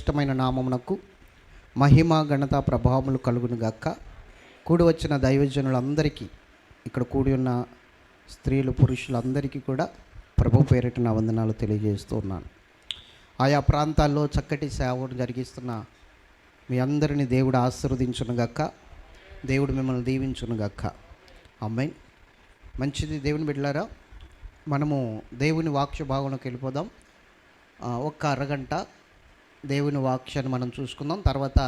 ఇష్టమైన నామమునకు మహిమ ఘనత ప్రభావములు కలుగును గాక. కూడి వచ్చిన దైవజనులందరికీ, ఇక్కడ కూడి ఉన్న స్త్రీలు పురుషులందరికీ కూడా ప్రభు పేరిట నా వందనాలు తెలియజేస్తూ ఉన్నాను. ఆయా ప్రాంతాల్లో చక్కటి సేవను జరిగిస్తున్న మీ అందరినీ దేవుడు ఆశీర్వదించును గాక. దేవుడు మిమ్మల్ని దీవించును గాక. ఆమేన్. మంచిది దేవుని బిడ్డలారా, మనము దేవుని వాక్య భాగంలోకి వెళ్ళిపోదాం. ఒక్క అరగంట దేవుని వాక్యాన్ని మనం చూసుకుందాం. తర్వాత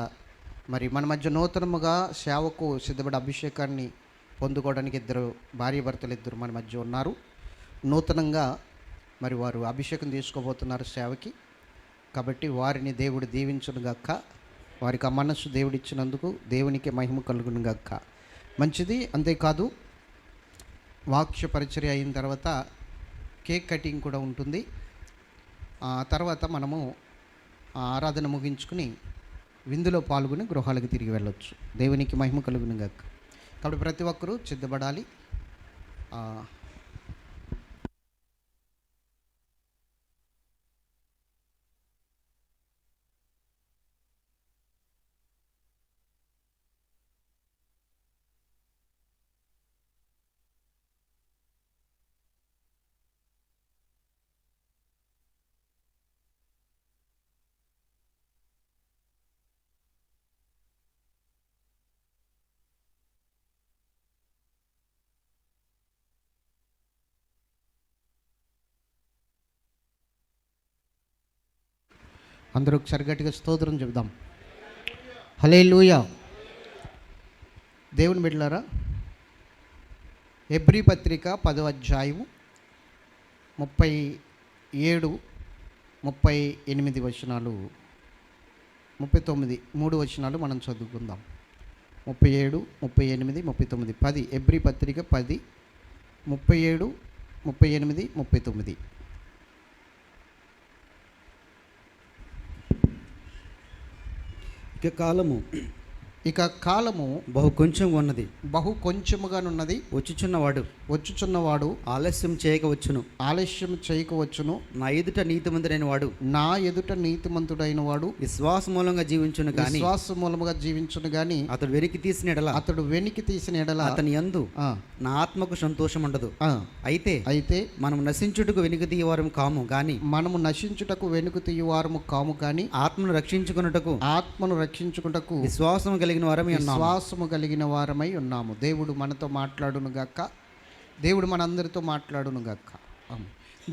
మరి మన మధ్య నూతనముగా సేవకు సిద్ధపడే అభిషేకాన్ని పొందుకోవడానికి ఇద్దరు భార్యాభర్తలు ఇద్దరు మన మధ్య ఉన్నారు. నూతనంగా మరి వారు అభిషేకం తీసుకోబోతున్నారు సేవకి. కాబట్టి వారిని దేవుడు దీవించును గాక. వారికి ఆ మనస్సు దేవుడిచ్చినందుకు దేవునికి మహిమ కలుగును గాక. మంచిది. అంతేకాదు, వాక్య పరిచర్య అయిన తర్వాత కేక్ కటింగ్ కూడా ఉంటుంది. తర్వాత మనము ఆరాధన ముగించుకుని విందులో పాల్గొని గృహాలకు తిరిగి వెళ్ళొచ్చు. దేవునికి మహిమ కలుగును గాక. కాబట్టి ప్రతి ఒక్కరూ సిద్ధపడాలి. అందరూ ఒకసారి గట్టిగా స్తోత్రం చెబుదాం. హల్లెలూయా. దేవుని బిడ్డలారా, హెబ్రీ పత్రిక 10వ అధ్యాయము 37, 38 వచనాలు, 39, 3 వచనాలు మనం చదువుకుందాం. 37, 38, 39. 10 హెబ్రీ పత్రిక 10, 37, 38, 39. ఇక కాలము బహు కొంచెం ఉన్నది, బహు కొంచెముగానున్నది. వచ్చుచున్నవాడు ఆలస్యం చేయకవచ్చును. నా ఎదుట నీతిమంతుడైన వాడు విశ్వాస మూలంగా జీవించును గాని అతడు వెనికి తీసిన ఎడల అతని యందు నా ఆత్మకు సంతోషం ఉండదు. అయితే మనం నశించుటకు వెనుక తీయవారము కాము గాని ఆత్మను రక్షించుకున్నటకు విశ్వాసము కలిగిన వారమై ఉన్నాము. దేవుడు మనతో మాట్లాడును గాక. దేవుడు మనందరితో మాట్లాడును గాక.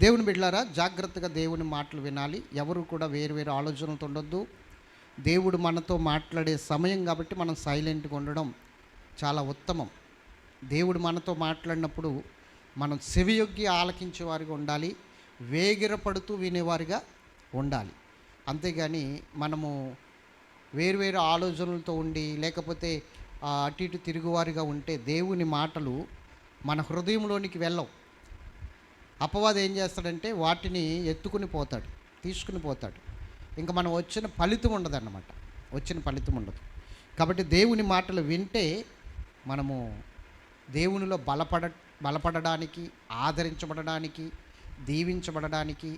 దేవుని బిడ్డలారా, జాగ్రత్తగా దేవుని మాటలు వినాలి. ఎవరు కూడా వేరు ఆలోచనలతో ఉండొద్దు. దేవుడు మనతో మాట్లాడే సమయం కాబట్టి మనం సైలెంట్గా ఉండడం చాలా ఉత్తమం. దేవుడు మనతో మాట్లాడినప్పుడు మనం చెవియొగ్గి ఆలకించే వారిగా ఉండాలి, వేగిరపడుతూ వినేవారిగా ఉండాలి. అంతేగాని మనము వేరు ఆలోచనలతో ఉండి లేకపోతే అటు ఇటు తిరుగువారిగా ఉంటే దేవుని మాటలు మన హృదయంలోనికి వెళ్ళవు. అపవాది ఏం చేస్తాడంటే వాటిని తీసుకుని పోతాడు. ఇంకా మనం వచ్చిన ఫలితం ఉండదు. కాబట్టి దేవుని మాటలు వింటే మనము దేవునిలో బలపడడానికి, ఆదరించబడడానికి, దీవించబడడానికి,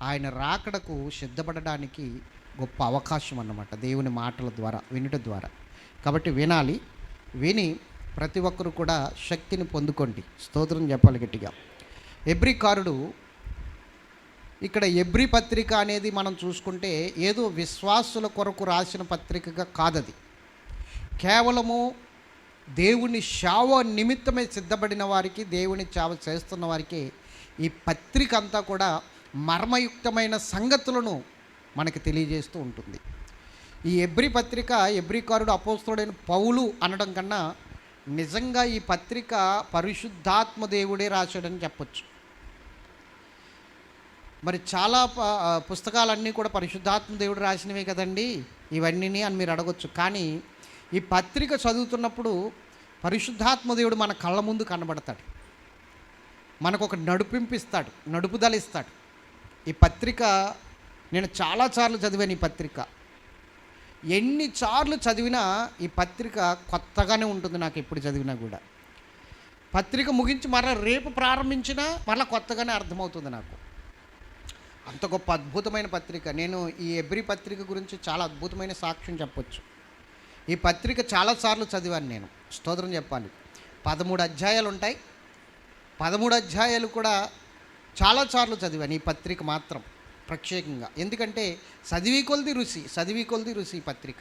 ఆయన రాకడకు సిద్ధపడడానికి గొప్ప అవకాశం అన్నమాట దేవుని మాటల ద్వారా, వినుట ద్వారా. కాబట్టి విని ప్రతి ఒక్కరు కూడా శక్తిని పొందుకోండి. స్తోత్రం చెప్పాలి గట్టిగా. హెబ్రీకారుడు ఇక్కడ హెబ్రీ పత్రిక అనేది మనం చూసుకుంటే ఏదో విశ్వాసుల కొరకు రాసిన పత్రికగా కాదది. కేవలము దేవుని సేవ నిమిత్తమే సిద్ధపడిన వారికి, దేవుని సేవ చేస్తున్న వారికి ఈ పత్రిక అంతా కూడా మర్మయుక్తమైన సంగతులను మనకి తెలియజేస్తూ ఉంటుంది. ఈ హెబ్రీ పత్రిక హెబ్రీకారుడు అపోస్తలుడైన పౌలు అనడం కన్నా నిజంగా ఈ పత్రిక పరిశుద్ధాత్మ దేవుడే రాశాడని చెప్పొచ్చు. మరి చాలా పుస్తకాలన్నీ కూడా పరిశుద్ధాత్మ దేవుడు రాసినవే కదండి ఇవన్నీ అని మీరు అడగొచ్చు. కానీ ఈ పత్రిక చదువుతున్నప్పుడు పరిశుద్ధాత్మ దేవుడు మన కళ్ళ ముందు కనబడతాడు, మనకు ఒక నడుపుదలిస్తాడు. ఈ పత్రిక నేను చాలాసార్లు చదివాను. ఈ పత్రిక ఎన్నిసార్లు చదివినా ఈ పత్రిక కొత్తగానే ఉంటుంది నాకు. ఎప్పుడు చదివినా కూడా పత్రిక ముగించి రేపు ప్రారంభించినా మరలా కొత్తగానే అర్థమవుతుంది నాకు. అంత గొప్ప అద్భుతమైన పత్రిక. నేను ఈ హెబ్రీ పత్రిక గురించి చాలా అద్భుతమైన సాక్ష్యం చెప్పొచ్చు. ఈ పత్రిక చాలాసార్లు చదివాను నేను, స్తోత్రం చెప్పాలి. 13 అధ్యాయాలు ఉంటాయి. 13 అధ్యాయాలు కూడా చాలాసార్లు చదివాను ఈ పత్రిక మాత్రం ప్రత్యేకంగా. ఎందుకంటే చదివి కొలది రుచి ఈ పత్రిక.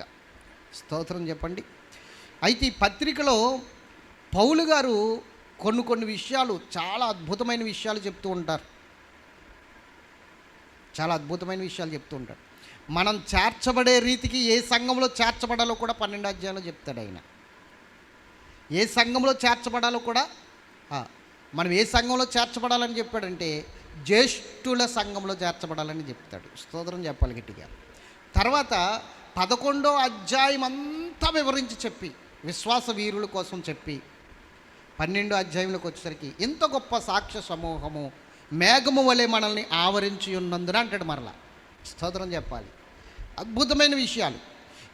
స్తోత్రం చెప్పండి. అయితే ఈ పత్రికలో పౌలు గారు కొన్ని విషయాలు, చాలా అద్భుతమైన విషయాలు చెప్తూ ఉంటారు. మనం చేర్చబడే రీతికి ఏ సంఘంలో చేర్చబడాలో కూడా 12 అధ్యాయంలో చెప్తాడు ఆయన. ఏ సంఘంలో చేర్చబడాలో కూడా, మనం ఏ సంఘంలో చేర్చబడాలని చెప్పాడంటే జ్యేష్ఠుల సంఘంలో చేర్చబడాలని చెప్తాడు. స్తోత్రం చెప్పాలి గట్టిగా. తర్వాత 11వ అధ్యాయం అంతా వివరించి చెప్పి, విశ్వాస వీరుల కోసం చెప్పి 12వ అధ్యాయంలోకి వచ్చేసరికి ఇంత గొప్ప సాక్ష్య సమూహము మేఘము వలె మనల్ని ఆవరించి ఉన్నందున అంటాడు మరలా. స్తోత్రం చెప్పాలి. అద్భుతమైన విషయాలు.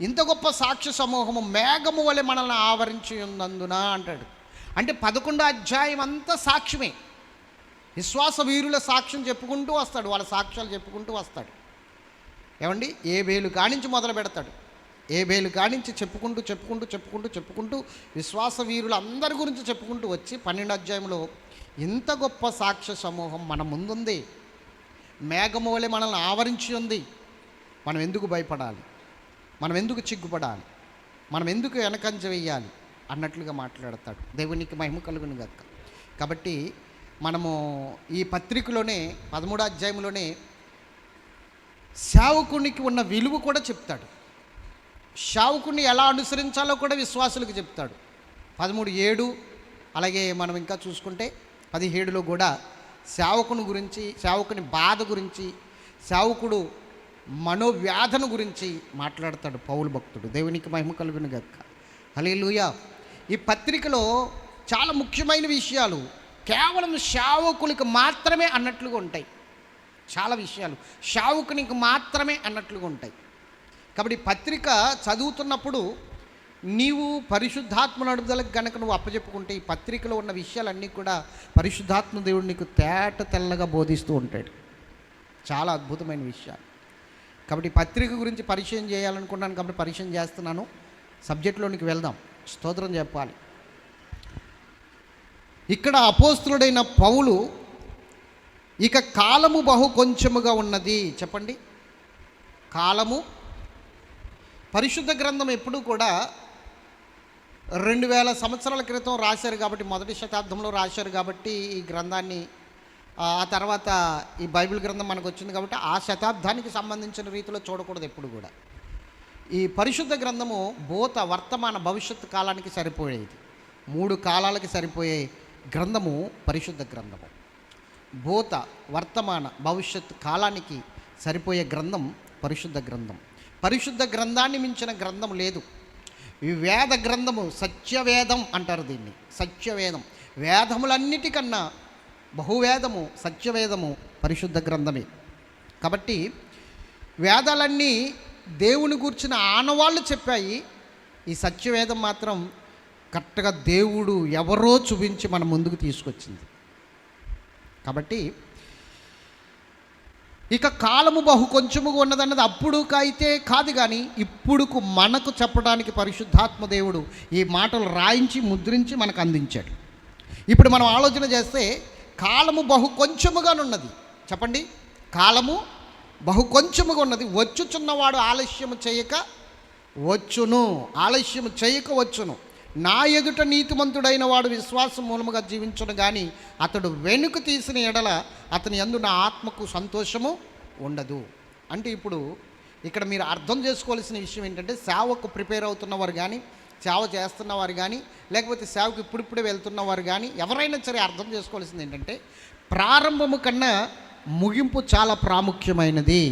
ఇంత గొప్ప సాక్ష్య సమూహము మేఘము వలె మనల్ని ఆవరించి ఉన్నందున అంటాడు. అంటే 11వ అధ్యాయం అంతా సాక్ష్యమే. విశ్వాస వీరుల సాక్ష్యం చెప్పుకుంటూ వస్తాడు, వాళ్ళ సాక్ష్యాలు చెప్పుకుంటూ వస్తాడు. ఏమండి, ఏబేలు కానించి మొదలు పెడతాడు. ఏబేలు కానించి చెప్పుకుంటూ విశ్వాస వీరులు అందరి గురించి చెప్పుకుంటూ వచ్చి 12వ అధ్యాయంలో ఇంత గొప్ప సాక్ష్య సమూహం మన ముందుంది, మేఘము వలె మనల్ని ఆవరించి ఉంది, మనం ఎందుకు భయపడాలి, మనం ఎందుకు చిగ్గుపడాలి, మనం ఎందుకు వెనకంజ వేయాలి అన్నట్లుగా మాట్లాడతాడు. దేవునికి మహిమ కలుగును గాక. కాబట్టి మనము ఈ పత్రికలోనే 13వ అధ్యాయంలోనే సేవకునికి ఉన్న విలువ కూడా చెప్తాడు. సేవకుని ఎలా అనుసరించాలో కూడా విశ్వాసులకు చెప్తాడు. 13:7, అలాగే మనం ఇంకా చూసుకుంటే 17లో కూడా సేవకుని గురించి, సేవకుని బాధ గురించి, సేవకుడు మనోవ్యాధన గురించి మాట్లాడతాడు పౌలు భక్తుడు. దేవునికి మహిమ కలుగును గాక. హల్లెలూయా. ఈ పత్రికలో చాలా ముఖ్యమైన విషయాలు కేవలం సేవకులకు మాత్రమే అన్నట్లుగా ఉంటాయి. చాలా విషయాలు సేవకునికి మాత్రమే అన్నట్లుగా ఉంటాయి. కాబట్టి పత్రిక చదువుతున్నప్పుడు నీవు పరిశుద్ధాత్మ నడుదలకు గనక నువ్వు అప్పచెప్పుకుంటే ఈ పత్రికలో ఉన్న విషయాలన్నీ కూడా పరిశుద్ధాత్మ దేవుడు నీకు తెల్లగా బోధిస్తూ ఉంటాడు. చాలా అద్భుతమైన విషయాలు. కాబట్టి పత్రిక గురించి పరిచయం చేయాలనుకున్నాను, కాబట్టి పరిచయం చేస్తున్నాను. సబ్జెక్టులోనికి వెళ్దాం. స్తోత్రం చెప్పాలి. ఇక్కడ అపోస్తులుడైన పౌలు ఇక కాలము బహు కొంచెముగా ఉన్నది. చెప్పండి, కాలము. పరిశుద్ధ గ్రంథం ఎప్పుడూ కూడా 2000 సంవత్సరాల క్రితం రాశారు కాబట్టి, మొదటి శతాబ్దంలో రాశారు కాబట్టి ఈ గ్రంథాన్ని, ఆ తర్వాత ఈ బైబిల్ గ్రంథం మనకు వచ్చింది కాబట్టి ఆ శతాబ్దానికి సంబంధించిన రీతిలో చూడకూడదు ఎప్పుడు కూడా. ఈ పరిశుద్ధ గ్రంథము భూత, వర్తమాన, భవిష్యత్తు కాలానికి సరిపోయేది. 3 కాలాలకి సరిపోయే గ్రంథము పరిశుద్ధ గ్రంథము. భూత, వర్తమాన, భవిష్యత్తు కాలానికి సరిపోయే గ్రంథం పరిశుద్ధ గ్రంథం. పరిశుద్ధ గ్రంథాన్ని మించిన గ్రంథం లేదు. ఈ వేద గ్రంథము సత్యవేదం అంటారు దీన్ని. సత్యవేదం, వేదములన్నిటికన్నా బహువేదము, సత్యవేదము పరిశుద్ధ గ్రంథమే. కాబట్టి వేదాలన్నీ దేవుని గూర్చిన ఆనవాళ్ళు చెప్పాయి. ఈ సత్యవేదం మాత్రం కరెక్ట్గా దేవుడు ఎవరో చూపించి మన ముందుకు తీసుకొచ్చింది. కాబట్టి ఇక కాలము బహు కొంచెముగా ఉన్నదన్నది అప్పుడుకైతే కాదు, కానీ ఇప్పుడుకు మనకు చెప్పడానికి పరిశుద్ధాత్మ దేవుడు ఈ మాటలు రాయించి ముద్రించి మనకు అందించాడు. ఇప్పుడు మనం ఆలోచన చేస్తే కాలము బహు కొంచెముగానున్నది. చెప్పండి, కాలము బహు కొంచెముగా ఉన్నది. వచ్చుచున్నవాడు ఆలస్యము చేయక వచ్చును. నా ఎదుట నీతిమంతుడైన వాడు విశ్వాసం మూలముగా జీవించును, కానీ అతడు వెనుక తీసిన ఎడల అతని యందు నా ఆత్మకు సంతోషము ఉండదు. అంటే ఇప్పుడు ఇక్కడ మీరు అర్థం చేసుకోవాల్సిన విషయం ఏంటంటే, సేవకు ప్రిపేర్ అవుతున్నవారు కానీ, సేవ చేస్తున్నవారు కానీ, లేకపోతే సేవకు ఇప్పుడిప్పుడే వెళ్తున్నవారు కానీ ఎవరైనా సరే అర్థం చేసుకోవాల్సింది ఏంటంటే, ప్రారంభము కన్నా ముగింపు చాలా ప్రాముఖ్యమైనది.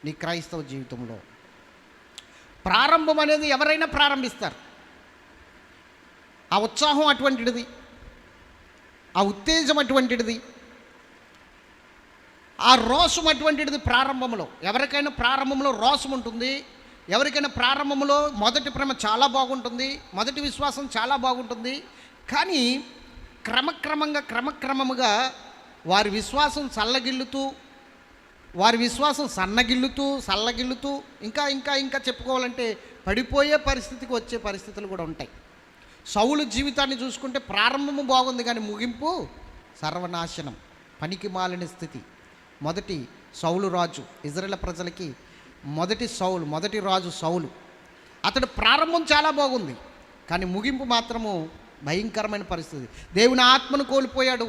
నీ క్రైస్తవ జీవితంలో ప్రారంభం అనేది ఎవరైనా ప్రారంభిస్తారు. ఆ ఉత్సాహం అటువంటిది, ఆ ఉత్తేజం అటువంటిది, ఆ రోషం అటువంటిది ప్రారంభంలో. ఎవరికైనా ప్రారంభంలో రోషం ఉంటుంది. ఎవరికైనా ప్రారంభంలో మొదటి ప్రేమ చాలా బాగుంటుంది, మొదటి విశ్వాసం చాలా బాగుంటుంది. కానీ క్రమక్రమంగా వారి విశ్వాసం చల్లగిల్లుతూ వారి విశ్వాసం సల్లగిల్లుతూ ఇంకా ఇంకా ఇంకా చెప్పుకోవాలంటే పడిపోయే పరిస్థితికి వచ్చే పరిస్థితులు కూడా ఉంటాయి. సౌలు జీవితాన్ని చూసుకుంటే ప్రారంభము బాగుంది కానీ ముగింపు సర్వనాశనం, పనికి మాలిన స్థితి. మొదటి సౌలు రాజు, ఇజ్రాయేల్ ప్రజలకి మొదటి రాజు సౌలు. అతడు ప్రారంభం చాలా బాగుంది కానీ ముగింపు మాత్రము భయంకరమైన పరిస్థితి. దేవుని ఆత్మను కోల్పోయాడు.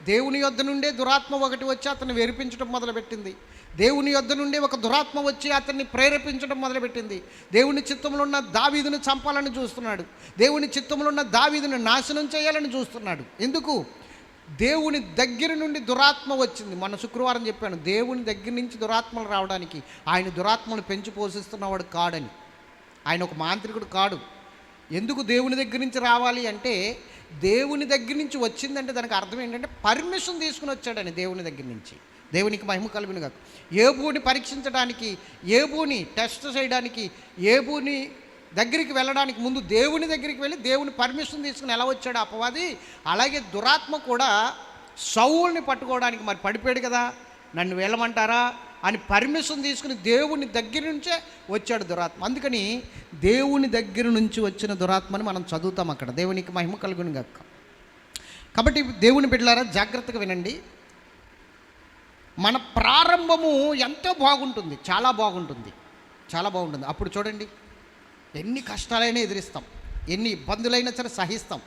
దేవుని యొద్ద నుండే దురాత్మ ఒకటి వచ్చి అతన్ని వెరిపించడం మొదలుపెట్టింది. దేవుని యొద్ద నుండి ఒక దురాత్మ వచ్చి అతన్ని ప్రేరేపించడం మొదలుపెట్టింది. దేవుని చిత్తంలో ఉన్న దావీదును చంపాలని చూస్తున్నాడు. దేవుని చిత్తంలో ఉన్న దావీదును నాశనం చేయాలని చూస్తున్నాడు. ఎందుకు? దేవుని దగ్గర నుండి దురాత్మ వచ్చింది. మొన్న శుక్రవారం చెప్పాను, దేవుని దగ్గర నుంచి దురాత్మలు రావడానికి ఆయన దురాత్మను పెంచి పోషిస్తున్నవాడు కాడని. ఆయన ఒక మాంత్రికుడు కాడు. ఎందుకు దేవుని దగ్గర నుంచి రావాలి అంటే, దేవుని దగ్గర నుంచి వచ్చిందంటే దానికి అర్థం ఏంటంటే పర్మిషన్ తీసుకుని వచ్చాడని దేవుని దగ్గర నుంచి. దేవునికి మహిమ కలుగును గాక. ఏబూని పరీక్షించడానికి, ఏబూని టెస్ట్ చేయడానికి, ఏబూని దగ్గరికి వెళ్ళడానికి ముందు దేవుని దగ్గరికి వెళ్ళి దేవుని పర్మిషన్ తీసుకుని ఎలా వచ్చాడు అపవాది, అలాగే దురాత్మ కూడా సౌలుని పట్టుకోవడానికి మరి పడిపోయాడు కదా, నన్ను వెళ్ళమంటారా అని పర్మిషన్ తీసుకుని దేవుని దగ్గర నుంచే వచ్చాడు దురాత్మ. అందుకని దేవుని దగ్గర నుంచి వచ్చిన దురాత్మని మనం చదువుతాం అక్కడ. దేవునికి మహిమ కలుగును గాక. కాబట్టి దేవుని బిడ్డలారా జాగ్రత్తగా వినండి. మన ప్రారంభము ఎంతో బాగుంటుంది, చాలా బాగుంటుంది. అప్పుడు చూడండి, ఎన్ని కష్టాలైనా ఎదిరిస్తాం, ఎన్ని ఇబ్బందులైనా సరే సహిస్తాం.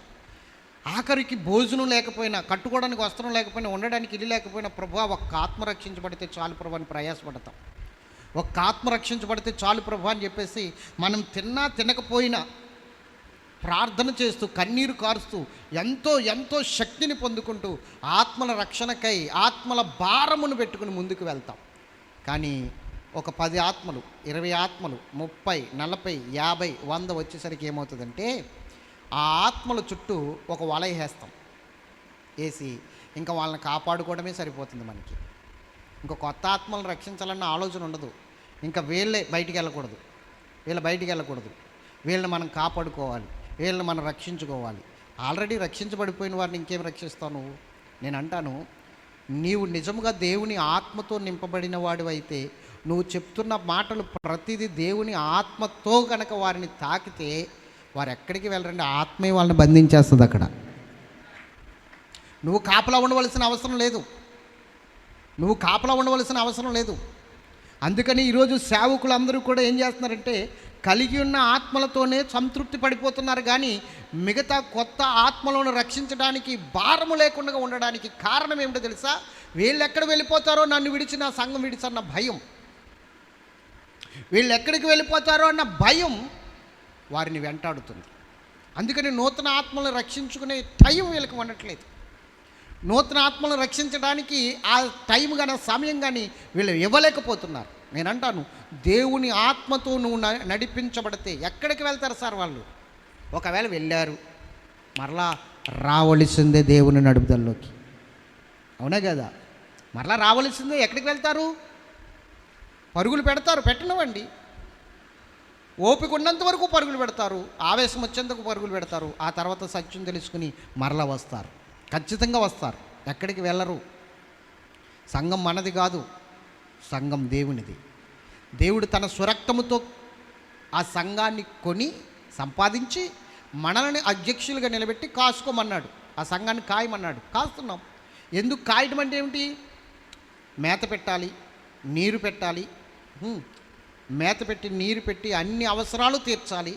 ఆఖరికి భోజనం లేకపోయినా, కట్టుకోవడానికి వస్త్రం లేకపోయినా, ఉండడానికి ఇల్లు లేకపోయినా, ప్రభువా ఒక్క ఆత్మ రక్షించబడితే చాలు ప్రభు అని ప్రయాసపడతాం. ఒక్క ఆత్మ రక్షించబడితే చాలు ప్రభు అని చెప్పేసి మనం తిన్నా తినకపోయినా ప్రార్థన చేస్తూ కన్నీరు కారుస్తూ ఎంతో ఎంతో శక్తిని పొందుకుంటూ ఆత్మల రక్షణకై ఆత్మల భారమును పెట్టుకుని ముందుకు వెళ్తాం. కానీ ఒక 10 ఆత్మలు, 20 ఆత్మలు, 30, 40, 50, 100 వచ్చేసరికి ఏమవుతుందంటే ఆ ఆత్మల చుట్టూ ఒక వల వేసి ఇంకా వాళ్ళని కాపాడుకోవడమే సరిపోతుంది మనకి. ఇంకా కొత్త ఆత్మలను రక్షించాలన్న ఆలోచన ఉండదు. ఇంకా వీళ్ళే బయటికి వెళ్ళకూడదు, వీళ్ళని మనం కాపాడుకోవాలి, వీళ్ళని మనం రక్షించుకోవాలి. ఆల్రెడీ రక్షించబడిపోయిన వారిని ఇంకేం రక్షిస్తావు నువ్వు? నేను అంటాను, నీవు నిజముగా దేవుని ఆత్మతో నింపబడిన వాడివైతే నువ్వు చెప్తున్న మాటలు ప్రతిదీ దేవుని ఆత్మతో కనుక వారిని తాకితే వారు ఎక్కడికి వెళ్ళరండి, ఆత్మే వాళ్ళని బంధించేస్తుంది. అక్కడ నువ్వు కాపలా ఉండవలసిన అవసరం లేదు. అందుకని ఈరోజు సేవకులందరూ కూడా ఏం చేస్తున్నారంటే కలిగి ఉన్న ఆత్మలతోనే సంతృప్తి పడిపోతున్నారు. కానీ మిగతా కొత్త ఆత్మలను రక్షించడానికి భారము లేకుండా ఉండడానికి కారణం ఏమిటో తెలుసా? వీళ్ళు ఎక్కడ వెళ్ళిపోతారో, నన్ను విడిచి నా సంఘం విడిచన్న భయం, వీళ్ళు ఎక్కడికి వెళ్ళిపోతారో అన్న భయం వారిని వెంటాడుతుంది. అందుకని నూతన ఆత్మలను రక్షించుకునే టైం వీళ్ళకి ఉండట్లేదు. నూతన ఆత్మలను రక్షించడానికి ఆ టైం కానీ సమయం కానీ వీళ్ళు ఇవ్వలేకపోతున్నారు. నేను అంటాను, దేవుని ఆత్మతో నువ్వు నడిపించబడితే ఎక్కడికి వెళ్తారు సార్ వాళ్ళు? ఒకవేళ వెళ్ళారు, మరలా రావలసిందే దేవుని నడుపుదల్లోకి. అవునా కదా? మరలా రావలసిందే. ఎక్కడికి వెళ్తారు? పరుగులు పెడతారు, పెట్టనివ్వండి. ఓపిక ఉన్నంత వరకు పరుగులు పెడతారు, ఆవేశం వచ్చేందుకు పరుగులు పెడతారు. ఆ తర్వాత సత్యం తెలుసుకుని మరలా వస్తారు, ఖచ్చితంగా వస్తారు. ఎక్కడికి వెళ్ళరు. సంఘం మనది కాదు, సంఘం దేవునిది. దేవుడు తన స్వరక్తముతో ఆ సంఘాన్ని కొని సంపాదించి మనల్ని అధ్యక్షులుగా నిలబెట్టి కాసుకోమన్నాడు. ఆ సంఘాన్ని కాయమన్నాడు, కాస్తున్నాం. ఎందుకు కాయడం అంటే ఏమిటి? మేత పెట్టాలి, నీరు పెట్టాలి. మేత పెట్టి నీరు పెట్టి అన్ని అవసరాలు తీర్చాలి.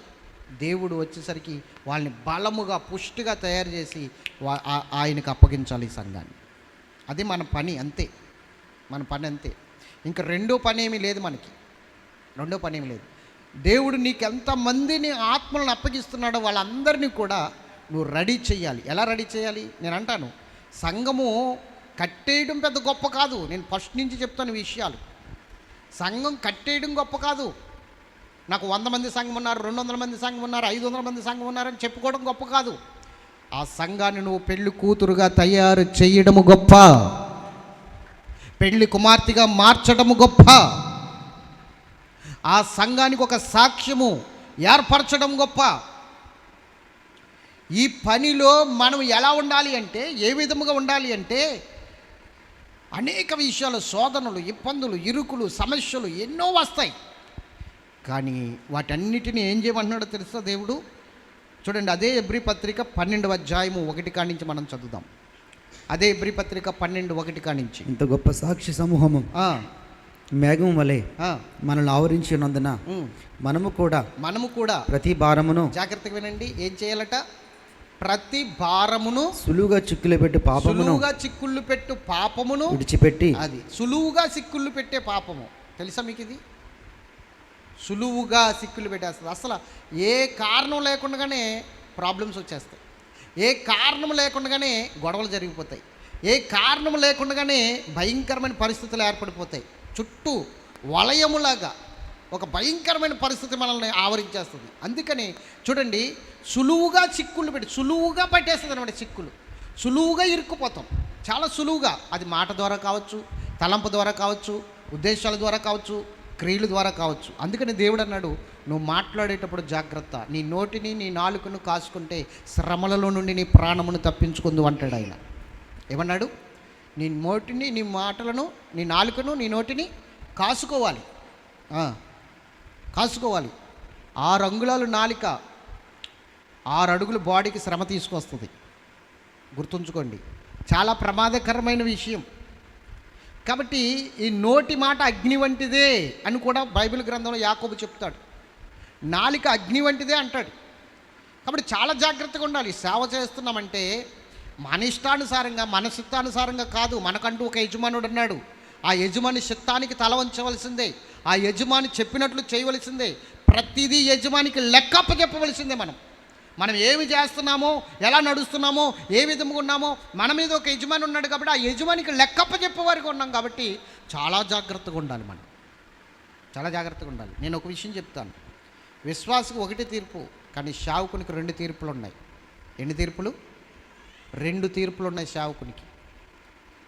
దేవుడు వచ్చేసరికి వాళ్ళని బలముగా పుష్టిగా తయారు చేసి ఆయనకు అప్పగించాలి ఈ సంఘాన్ని. అది మన పని, అంతే. ఇంకా రెండో పని ఏమీ లేదు మనకి. దేవుడు నీకు ఎంతమందిని ఆత్మలను అప్పగిస్తున్నాడో వాళ్ళందరినీ కూడా నువ్వు రెడీ చేయాలి. ఎలా రెడీ చేయాలి? నేను అంటాను, సంఘము కట్టేయడం పెద్ద గొప్ప కాదు. నేను ఫస్ట్ నుంచి చెప్తాను విషయాలు. సంఘం కట్టేయడం గొప్ప కాదు. నాకు 100 మంది సంఘం ఉన్నారు, 200 మంది సంఘం ఉన్నారు, 500 మంది సంఘం ఉన్నారని చెప్పుకోవడం గొప్ప కాదు. ఆ సంఘాన్ని నువ్వు పెళ్లి కూతురుగా తయారు చేయడము గొప్ప, పెళ్లి కుమార్తెగా మార్చడము గొప్ప, ఆ సంఘానికి ఒక సాక్ష్యము ఏర్పరచడం గొప్ప. ఈ పనిలో మనం ఎలా ఉండాలి అంటే, ఏ విధముగా ఉండాలి అంటే, అనేక విషయాలు, శోధనలు, ఇబ్బందులు, ఇరుకులు, సమస్యలు ఎన్నో వస్తాయి. కానీ వాటన్నిటిని ఏం చేయమంటున్నాడో తెలుసా దేవుడు? చూడండి, అదే ఎబ్రీ పత్రిక 12వ అధ్యాయము 1 కానించి మనం చదువుదాం. అదే ఎబ్రీ పత్రిక 12:1 కానించి. ఇంత గొప్ప సాక్షి సమూహము మేఘం వలె మనల్ని ఆవరించి ఉన్నందున మనము కూడా ప్రతి భారమును, జాగ్రత్తగా వినండి, ఏం చేయాలట? ప్రతి భారమును, సులువుగా చిక్కులు పెట్టు పాపమును విడిచిపెట్టి. అది సులువుగా సిక్కుళ్ళు పెట్టే పాపము. తెలుసా మీకు ఇది? సులువుగా సిక్కులు పెట్టేస్తుంది. అసలు ఏ కారణం లేకుండానే ప్రాబ్లమ్స్ వచ్చేస్తాయి, ఏ కారణం లేకుండానే గొడవలు జరిగిపోతాయి, ఏ కారణం లేకుండానే భయంకరమైన పరిస్థితులు ఏర్పడిపోతాయి. చుట్టూ వలయములాగా ఒక భయంకరమైన పరిస్థితి మనల్ని ఆవరించేస్తుంది. అందుకని చూడండి, సులువుగా చిక్కుళ్ళు సులువుగా పట్టేస్తుంది అనమాట. చిక్కులు సులువుగా ఇరుక్కుపోతాం, చాలా సులువుగా. అది మాట ద్వారా కావచ్చు, తలంపు ద్వారా కావచ్చు, ఉద్దేశాల ద్వారా కావచ్చు, క్రియల ద్వారా కావచ్చు. అందుకని దేవుడు అన్నాడు, నువ్వు మాట్లాడేటప్పుడు జాగ్రత్త, నీ నోటిని నీ నాలుకను కాసుకుంటే శ్రమలలో నుండి నీ ప్రాణమును తప్పించుకుందు అంటాడు ఆయన. ఏమన్నాడు? నీ నోటిని, నీ మాటలను, నీ నాలుకను, నీ నోటిని కాసుకోవాలి. 6 అంగుళాలు నాలిక 6 అడుగులు బాడీకి శ్రమ తీసుకొస్తుంది. గుర్తుంచుకోండి, చాలా ప్రమాదకరమైన విషయం. కాబట్టి ఈ నోటి మాట అగ్ని వంటిదే అని కూడా బైబిల్ గ్రంథంలో యాకోబు చెప్తాడు. నాలిక అగ్ని వంటిదే అంటాడు. కాబట్టి చాలా జాగ్రత్తగా ఉండాలి. సేవ చేస్తున్నామంటే మన ఇష్టానుసారంగా, మన చిత్తానుసారంగా కాదు. మనకంటూ ఒక యజమానుడు ఉన్నాడు. ఆ యజమాని చిత్తానికి తల వంచవలసిందే, ఆ యజమాని చెప్పినట్లు చేయవలసిందే. ప్రతిదీ యజమానికి లెక్కప్ప చెప్పవలసిందే. మనం ఏమి చేస్తున్నామో, ఎలా నడుస్తున్నామో, ఏ విధంగా ఉన్నామో, మన మీద ఒక యజమాని ఉన్నాడు. కాబట్టి ఆ యజమానికి లెక్కప్ప చెప్పేవారికి ఉన్నాం. కాబట్టి చాలా జాగ్రత్తగా ఉండాలి. చాలా జాగ్రత్తగా ఉండాలి. నేను ఒక విషయం చెప్తాను. విశ్వాసకు 1 తీర్పు, కానీ సేవకునికి 2 తీర్పులు ఉన్నాయి. ఎన్ని తీర్పులు? 2 తీర్పులు ఉన్నాయి సేవకునికి.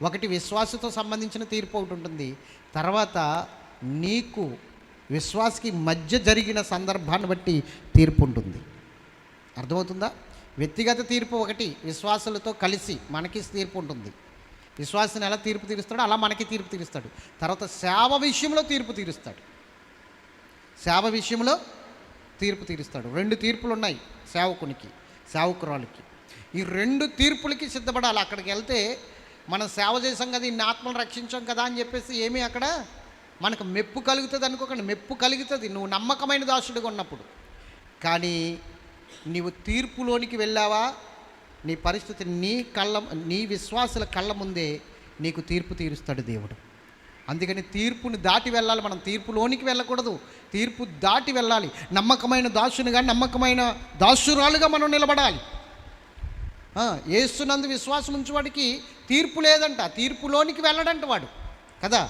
ఒకటి విశ్వాసతో సంబంధించిన తీర్పు ఒకటి ఉంటుంది. తర్వాత నీకు విశ్వాసకి మధ్య జరిగిన సందర్భాన్ని బట్టి తీర్పు ఉంటుంది. అర్థమవుతుందా? వ్యక్తిగత తీర్పు ఒకటి, విశ్వాసులతో కలిసి మనకి తీర్పు ఉంటుంది. విశ్వాసాన్ని ఎలా తీర్పు తీరుస్తాడో అలా మనకి తీర్పు తీరుస్తాడు. తర్వాత సేవ విషయంలో తీర్పు తీరుస్తాడు. సేవ విషయంలో తీర్పు తీరుస్తాడు. 2 తీర్పులు ఉన్నాయి సేవకునికి, సేవకురాలికి. ఈ 2 తీర్పులకి సిద్ధపడాలి. అక్కడికి వెళ్తే మనం సేవ చేసాం కదా, ఇన్ని ఆత్మలు రక్షించాం కదా అని చెప్పేసి ఏమీ అక్కడ మనకు మెప్పు కలుగుతుంది అనుకోకండి. మెప్పు కలుగుతుంది నువ్వు నమ్మకమైన దాసుడిగా ఉన్నప్పుడు. కానీ నీవు తీర్పులోనికి వెళ్ళావా, నీ పరిస్థితి నీ విశ్వాసుల కళ్ళ ముందే నీకు తీర్పు తీరుస్తాడు దేవుడు. అందుకని తీర్పుని దాటి వెళ్ళాలి. మనం తీర్పులోనికి వెళ్ళకూడదు, తీర్పు దాటి వెళ్ళాలి. నమ్మకమైన దాసునిగా, నమ్మకమైన దాసురాలుగా మనం నిలబడాలి. యేసునందు విశ్వాసం ఉంచేవాడికి తీర్పు లేదంట, తీర్పులోనికి వెళ్ళడంట వాడు కదా.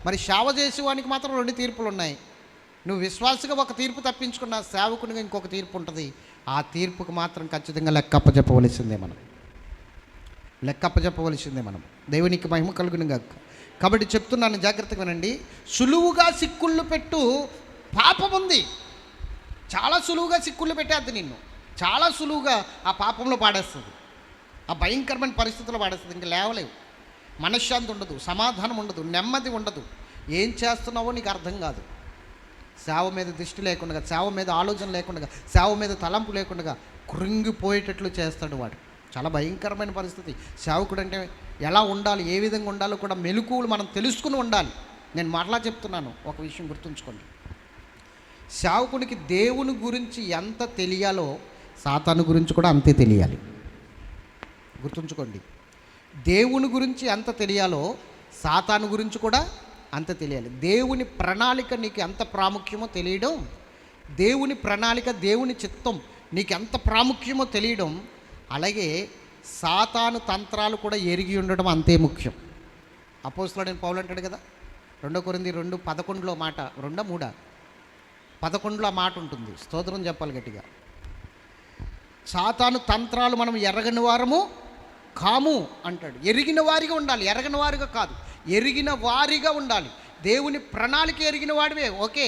మరి సేవ చేసేవానికి మాత్రం 2 తీర్పులు ఉన్నాయి. నువ్వు విశ్వాసగా ఒక తీర్పు తప్పించుకున్న, సేవకునిగా ఇంకొక తీర్పు ఉంటుంది. ఆ తీర్పుకు మాత్రం ఖచ్చితంగా లెక్కప్పచెప్పవలసిందే మనం. దేవునికి మహిమ కలుగును గాక. కాబట్టి చెప్తున్నాను, జాగ్రత్తగా వినండి. సులువుగా సిక్కుళ్ళు పెట్టు పాపం ఉంది. చాలా సులువుగా సిక్కుళ్ళు పెట్టేద్ది నిన్ను. చాలా సులువుగా ఆ పాపంలో పాడేస్తుంది, ఆ భయంకరమైన పరిస్థితుల్లో పాడేస్తుంది. ఇంకా లేవలేవు, మనశ్శాంతి ఉండదు, సమాధానం ఉండదు, నెమ్మది ఉండదు. ఏం చేస్తున్నావో నీకు అర్థం కాదు. సేవ మీద దృష్టి లేకుండా, సేవ మీద ఆలోచన లేకుండా, సేవ మీద తలంపు లేకుండా కృంగిపోయేటట్లు చేస్తాడు వాడు. చాలా భయంకరమైన పరిస్థితి. సేవకుడు అంటే ఎలా ఉండాలి, ఏ విధంగా ఉండాలో కూడా మెలకువలు మనం తెలుసుకుని ఉండాలి. నేను మరలా చెప్తున్నాను, ఒక విషయం గుర్తుంచుకోండి. సేవకునికి దేవుని గురించి ఎంత తెలియాలో సాతాను గురించి కూడా అంతే తెలియాలి. గుర్తుంచుకోండి, దేవుని గురించి ఎంత తెలియాలో సాతాను గురించి కూడా అంత తెలియాలి. దేవుని ప్రణాళిక నీకు ఎంత ప్రాముఖ్యమో తెలియడం, దేవుని ప్రణాళిక, దేవుని చిత్తం నీకు ఎంత ప్రాముఖ్యమో తెలియడం, అలాగే సాతాను తంత్రాలు కూడా ఎరిగి ఉండడం అంతే ముఖ్యం. అపోస్తలుడైన పౌలు అంటాడు కదా, 2 కొరింథీ 2:11 మాట, 2:3 మాట ఉంటుంది. స్తోత్రం చెప్పాలి గట్టిగా. సాతాను తంత్రాలు మనం ఎరగని వారము కాము అంటాడు. ఎరిగిన వారిగా ఉండాలి, ఎరగని వారిగా కాదు, ఎరిగిన వారిగా ఉండాలి. దేవుని ప్రణాళిక ఎరిగిన వాడివే, ఓకే.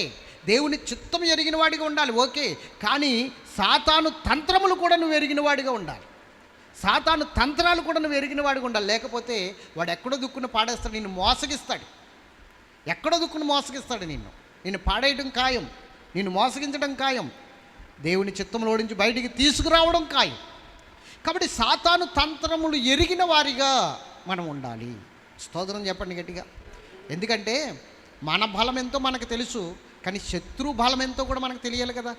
దేవుని చిత్తం ఎరిగిన వాడిగా ఉండాలి, ఓకే. కానీ సాతాను తంత్రములు కూడా నువ్వు ఎరిగిన వాడిగా ఉండాలి. సాతాను తంత్రాలు కూడా నువ్వు ఎరిగిన వాడిగా ఉండాలి. లేకపోతే వాడు ఎక్కడో దుక్కుని పాడేస్తాడు, నిన్ను మోసగిస్తాడు. ఎక్కడో దుక్కుని మోసగిస్తాడు, నిన్ను పాడేయడం ఖాయం, నిన్ను మోసగించడం ఖాయం, దేవుని చిత్తంలోంచి బయటికి తీసుకురావడం ఖాయం. కాబట్టి సాతాను తంత్రములు ఎరిగిన వారిగా మనం ఉండాలి. స్తోత్రం చెప్పండి గట్టిగా. ఎందుకంటే మన బలం ఎంతో మనకు తెలుసు, కానీ శత్రు బలం ఎంతో కూడా మనకు తెలియాలి కదా,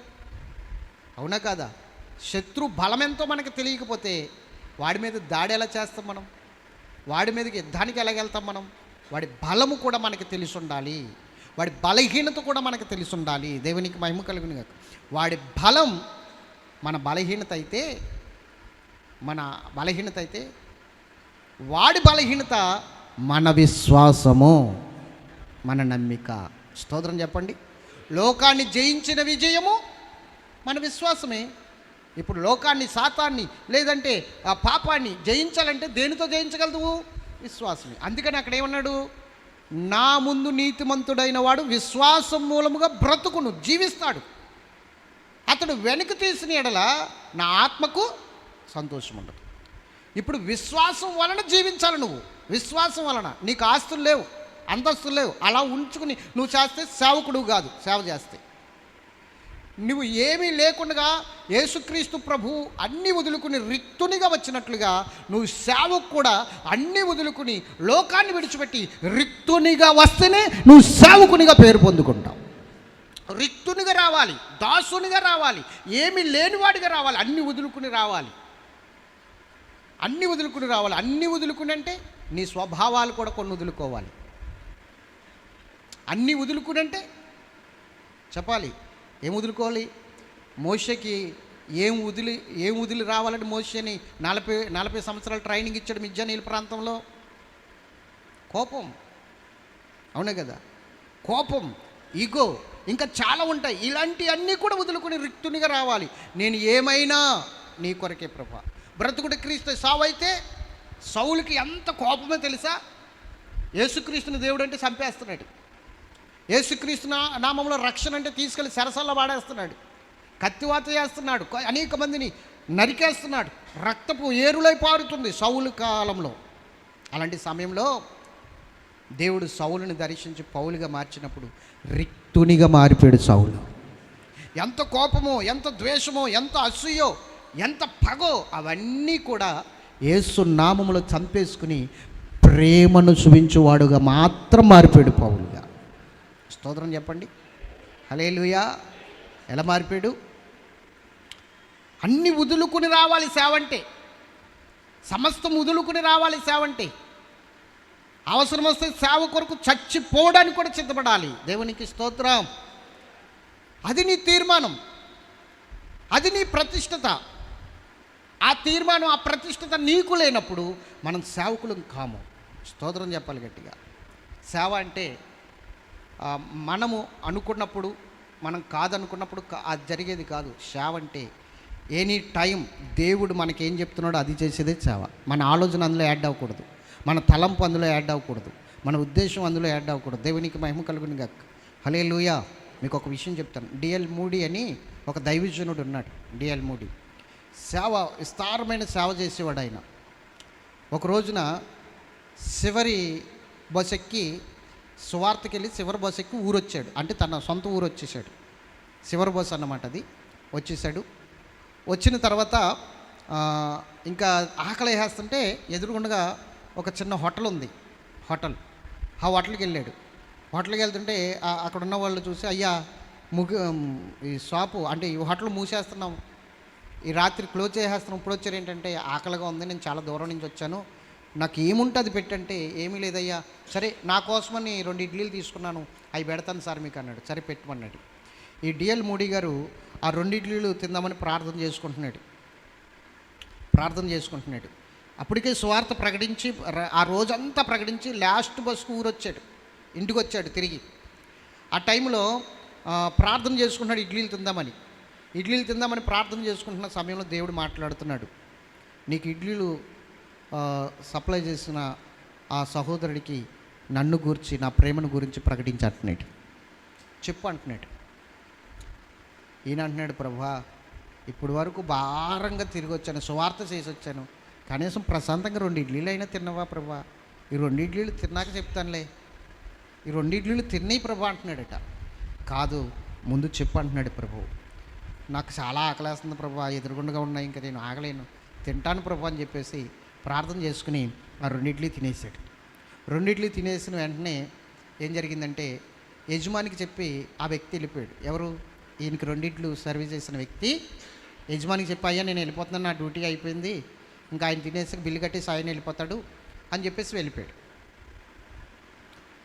అవునా కాదా? శత్రు బలం ఎంతో మనకు తెలియకపోతే వాడి మీద దాడి ఎలా చేస్తాం మనం? వాడి మీదకి యుద్ధానికి ఎలాగెళ్తాం మనం? వాడి బలము కూడా మనకు తెలిసి ఉండాలి, వాడి బలహీనత కూడా మనకు తెలిసి ఉండాలి. దేవునికి మహిమ కలుగును గాక. వాడి బలం మన బలహీనత అయితే, వాడి బలహీనత మన విశ్వాసము, మన నమ్మిక. స్తోత్రం చెప్పండి. లోకాన్ని జయించిన విజయము మన విశ్వాసమే. ఇప్పుడు లోకాన్ని, సాతాన్ని, లేదంటే ఆ పాపాన్ని జయించాలంటే దేనితో జయించగలదు? విశ్వాసమే. అందుకని అక్కడ ఏమన్నాడు? నా ముందు నీతిమంతుడైన వాడు విశ్వాసం మూలముగా బ్రతుకును, జీవిస్తాడు. అతడు వెనుక తీసిన ఎడల నా ఆత్మకు సంతోషం ఉండదు. ఇప్పుడు విశ్వాసం వలన జీవించాలి నువ్వు. విశ్వాసం వలన నీకు ఆస్తులు లేవు, అంతస్తులు లేవు, అలా ఉంచుకుని నువ్వు చేస్తే సేవకుడు కాదు. సేవ చేస్తే నువ్వు ఏమీ లేకుండా యేసుక్రీస్తు ప్రభు అన్నీ వదులుకుని రిక్తునిగా వచ్చినట్లుగా నువ్వు సేవకు కూడా అన్నీ వదులుకుని లోకాన్ని విడిచిపెట్టి రిక్తునిగా వస్తేనే నువ్వు సేవకునిగా పేరు పొందుకుంటావు. రిక్తునిగా రావాలి, దాసునిగా రావాలి, ఏమీ లేనివాడిగా రావాలి, అన్నీ వదులుకుని రావాలి. అన్నీ వదులుకుని అంటే నీ స్వభావాలు కూడా కొన్ని వదులుకోవాలి. అన్నీ వదులుకుని అంటే చెప్పాలి, ఏం వదులుకోవాలి? మోషేకి ఏం వదిలి రావాలంటే మోషేని 40 సంవత్సరాలు ట్రైనింగ్ ఇచ్చాడు మిద్యానీల ప్రాంతంలో. కోపం, అవునే కదా? కోపం, ఈగో, ఇంకా చాలా ఉంటాయి. ఇలాంటివన్నీ కూడా వదులుకుని రిక్తునిగా రావాలి. నేను ఏమైనా నీ కొరకే ప్రభా. బ్రతుకుడు క్రీస్తు, సావైతే సౌలుకి ఎంత కోపమో తెలుసా? యేసుక్రీస్తుని దేవుడు అంటే చంపేస్తున్నాడు. యేసుక్రీస్తు నామంలో రక్షణ అంటే తీసుకెళ్ళి సరసల్లో వాడేస్తున్నాడు, కత్తివాత చేస్తున్నాడు, అనేక మందిని నరికేస్తున్నాడు, రక్తపు ఏరులై పారుతుంది సౌలు కాలంలో. అలాంటి సమయంలో దేవుడు సౌలుని దర్శించి పౌలుగా మార్చినప్పుడు రిక్తునిగా మారిపోయాడు సౌలు. ఎంత కోపమో, ఎంత ద్వేషమో, ఎంత అసూయో, ఎంత పగో అవన్నీ కూడా యేసు నామములో చంపేసుకుని ప్రేమను చూపించువాడుగా మాత్రం మారిపోయాడు పౌలుగా. స్తోత్రం చెప్పండి. హల్లెలూయా. ఎలా మారిపోయాడు? అన్ని వదులుకుని రావాలి సేవంటే, సమస్తం వదులుకుని రావాలి సేవంటే. అవసరం వస్తే సేవ కొరకు చచ్చిపోవడానికి కూడా సిద్ధపడాలి. దేవునికి స్తోత్రం. అది నీ తీర్మానం, అది నీ ప్రతిష్టత. ఆ తీర్మానం, ఆ ప్రతిష్టత నీకు లేనప్పుడు మనం సేవకులం కాము. స్తోత్రం చెప్పాలి గట్టిగా. సేవ అంటే మనము అనుకున్నప్పుడు, మనం కాదనుకున్నప్పుడు అది జరిగేది కాదు. సేవ అంటే ఎనీ టైం దేవుడు మనకేం చెప్తున్నాడో అది చేసేదే సేవ. మన ఆలోచన అందులో యాడ్ అవ్వకూడదు, మన తలంపు అందులో యాడ్ అవ్వకూడదు, మన ఉద్దేశం అందులో యాడ్ అవ్వకూడదు. దేవునికి మహిమ కలుగును గాక. హల్లెలూయా. మీకు ఒక విషయం చెప్తాను. డిఎల్ మూడీ అని ఒక దైవజనుడు ఉన్నాడు. డిఎల్ మూడీ సేవ, విస్తారమైన సేవ చేసేవాడు ఆయన. ఒక రోజున చివరి బస్ ఎక్కి, సువార్తకి వెళ్ళి చివరి బస్ ఎక్కి ఊరొచ్చాడు. అంటే తన సొంత ఊరు వచ్చేసాడు. చివరి బస్ అన్నమాట అది. వచ్చేసాడు. వచ్చిన తర్వాత ఇంకా ఆకలి వేస్తుంటే ఎదురుగుండగా ఒక చిన్న హోటల్ ఉంది. ఆ హోటల్కి వెళ్ళాడు. హోటల్కి వెళ్తుంటే అక్కడ ఉన్న వాళ్ళు చూసి, అయ్యా ఈ షాపు అంటే ఈ హోటల్ మూసేస్తున్నాం, ఈ రాత్రి క్లోజ్ చేసేస్తున్నాం, ఇప్పుడు వచ్చారు ఏంటంటే ఆకలిగా ఉంది, నేను చాలా దూరం నుంచి వచ్చాను, నాకు ఏముంటుంది పెట్టంటే, ఏమీ లేదయ్యా, సరే నా కోసమని 2 ఇడ్లీలు తీసుకున్నాను, అవి పెడతాను సార్ మీకు అన్నాడు. సరే పెట్టమన్నాడు. ఈ డిఎల్ మూడీ గారు ఆ 2 ఇడ్లీలు తిందామని ప్రార్థన చేసుకుంటున్నాడు. అప్పటికే సువార్త ప్రకటించి ఆ రోజంతా ప్రకటించి లాస్ట్ బస్కు ఊరొచ్చాడు, ఇంటికి వచ్చాడు తిరిగి. ఆ టైంలో ప్రార్థన చేసుకుంటున్నాడు ఇడ్లీలు తిందామని ప్రార్థన చేసుకుంటున్న సమయంలో దేవుడు మాట్లాడుతున్నాడు. నీకు ఇడ్లీలు సప్లై చేసిన ఆ సహోదరుడికి నన్ను గురించి, నా ప్రేమను గురించి ప్రకటించంటున్నాడు, చెప్పు అంటున్నాడు. ఈయన అంటున్నాడు, ప్రభువా ఇప్పుడు వరకు భారంగా తిరిగి వచ్చాను, సువార్త చేసి వచ్చాను, కనీసం ప్రశాంతంగా 2 ఇడ్లీలు అయినా తిన్నవా ప్రభా? ఈ 2 ఇడ్లీలు తిన్నాక చెప్తానులే, ఈ 2 ఇడ్లీలు తిన్నాయి ప్రభా అంటున్నాడట. కాదు, ముందు చెప్పు అంటున్నాడు ప్రభు. నాకు చాలా ఆకలేస్తుంది ప్రభా, ఎదురుగుండగా ఉన్నాయి, ఇంకా నేను ఆగలేను, తింటాను ప్రభు అని చెప్పేసి ప్రార్థన చేసుకుని ఆ 2 ఇడ్లీ తినేసాడు. 2 ఇడ్లీ తినేసిన వెంటనే ఏం జరిగిందంటే యజమానికి చెప్పి ఆ వ్యక్తి వెళ్ళిపోయాడు. ఎవరు? ఈయనకి 2 ఇడ్లు సర్వీస్ చేసిన వ్యక్తి యజమానికి చెప్పి, అయ్యా నేను వెళ్ళిపోతున్నాను, నా డ్యూటీ అయిపోయింది, ఇంకా ఆయన తినేసి బిల్లు కట్టేసి ఆయన వెళ్ళిపోతాడు అని చెప్పేసి వెళ్ళిపోయాడు.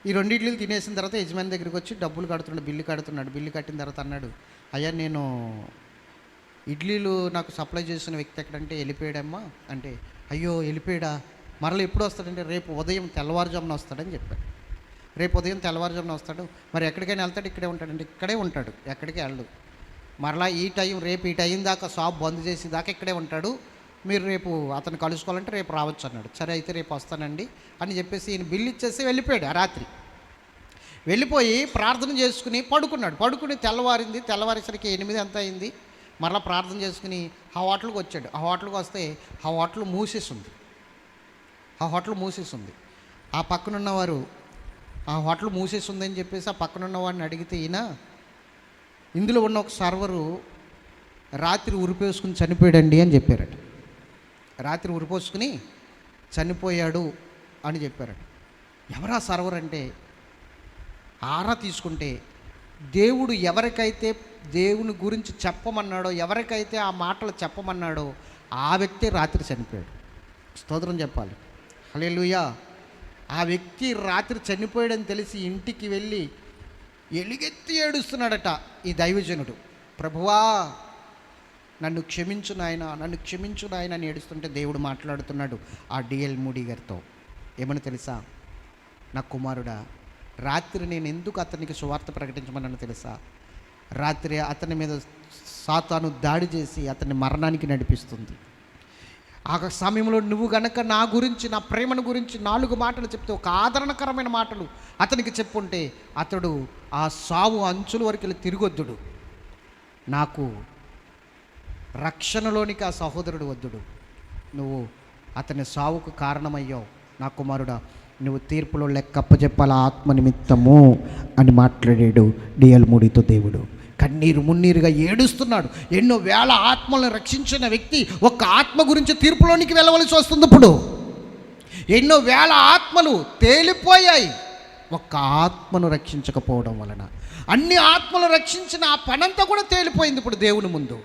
ఈ 2 ఇడ్లీలు తినేసిన తర్వాత యజమాని దగ్గరికి వచ్చి డబ్బులు కడుతున్నాడు, బిల్లు కడుతున్నాడు. బిల్లు కట్టిన తర్వాత అన్నాడు, అయ్యా నేను ఇడ్లీలు నాకు సప్లై చేసిన వ్యక్తి ఎక్కడంటే వెళ్ళిపోయాడమ్మా అంటే, అయ్యో వెళ్ళిపోయాడా, మరలా ఎప్పుడు వస్తాడంటే రేపు ఉదయం తెల్లవారుజామున వస్తాడని చెప్పాడు. రేపు ఉదయం తెల్లవారుజామున వస్తాడు. మరి ఎక్కడికైనా వెళ్తాడు? ఇక్కడే ఉంటాడంటే, ఇక్కడే ఉంటాడు, ఎక్కడికి వెళ్ళడు. మరలా రేపు ఈ టైం దాకా షాప్ బంద్ చేసి దాకా ఇక్కడే ఉంటాడు, మీరు రేపు అతను కలుసుకోవాలంటే రేపు రావచ్చు అన్నాడు. సరే అయితే రేపు వస్తానండి అని చెప్పేసి ఈయన బిల్లు ఇచ్చేసి వెళ్ళిపోయాడు. ఆ రాత్రి వెళ్ళిపోయి ప్రార్థన చేసుకుని పడుకున్నాడు. పడుకుని తెల్లవారేసరికి 8 ఎంత అయింది. మరలా ప్రార్థన చేసుకుని ఆ హోటల్కి వచ్చాడు. ఆ హోటల్కి వస్తే ఆ హోటల్ మూసేసి ఉంది. ఆ పక్కనున్నవారు ఆ హోటల్ మూసేసి ఉందని చెప్పేసి ఆ పక్కనున్న వాడిని అడిగితే, ఇందులో ఉన్న ఒక సర్వరు రాత్రి ఉరిపోసుకుని చనిపోయాడండి అని చెప్పారట. రాత్రి ఉరిపోసుకుని చనిపోయాడు అని చెప్పారట. ఎవరా సర్వర్ అంటే ఆరా తీసుకుంటే దేవుడు ఎవరికైతే దేవుని గురించి చెప్పమన్నాడో, ఎవరికైతే ఆ మాటలు చెప్పమన్నాడో ఆ వ్యక్తి రాత్రి చనిపోయాడు. స్తోత్రం చెప్పాలి, హల్లెలూయా. ఆ వ్యక్తి రాత్రి చనిపోయాడని తెలిసి ఇంటికి వెళ్ళి ఎలుగెత్తి ఏడుస్తున్నాడట ఈ దైవజనుడు. ప్రభువా నన్ను క్షమించు నాయనా, నన్ను క్షమించు నాయనా అని ఏడుస్తుంటే దేవుడు మాట్లాడుతున్నాడు ఆ డిఎల్ మూడీ గారితో. ఏమని తెలుసా? నా కుమారుడా, రాత్రి నేను ఎందుకు అతనికి సువార్త ప్రకటించమన్నాను తెలుసా? రాత్రి అతని మీద సాతాను దాడి చేసి అతన్ని మరణానికి నడిపిస్తుంది. ఆ సమయంలో నువ్వు గనక నా గురించి, నా ప్రేమను గురించి 4 మాటలు చెప్తే, ఒక ఆదరణకరమైన మాటలు అతనికి చెప్పుంటే అతడు ఆ సావు అంచుల వరకు వెళ్ళి తిరిగొద్దుడు. నాకు రక్షణలోనికి ఆ సహోదరుడు వద్దుడు. నువ్వు అతని సావుకు కారణమయ్యావు. నా కుమారుడా, నువ్వు తీర్పులో లెక్కప్పచెప్పాల ఆత్మ నిమిత్తము అని మాట్లాడాడు డిఎల్ మూడీతో దేవుడు. కన్నీరు మున్నీరుగా ఏడుస్తున్నాడు. ఎన్నో వేల ఆత్మలను రక్షించిన వ్యక్తి ఒక్క ఆత్మ గురించి తీర్పులోనికి వెళ్ళవలసి వస్తుంది. ఇప్పుడు ఎన్నో వేల ఆత్మలు తేలిపోయాయి ఒక్క ఆత్మను రక్షించకపోవడం వలన. అన్ని ఆత్మలు రక్షించిన ఆ పనంతా కూడా తేలిపోయింది ఇప్పుడు దేవుని ముందు.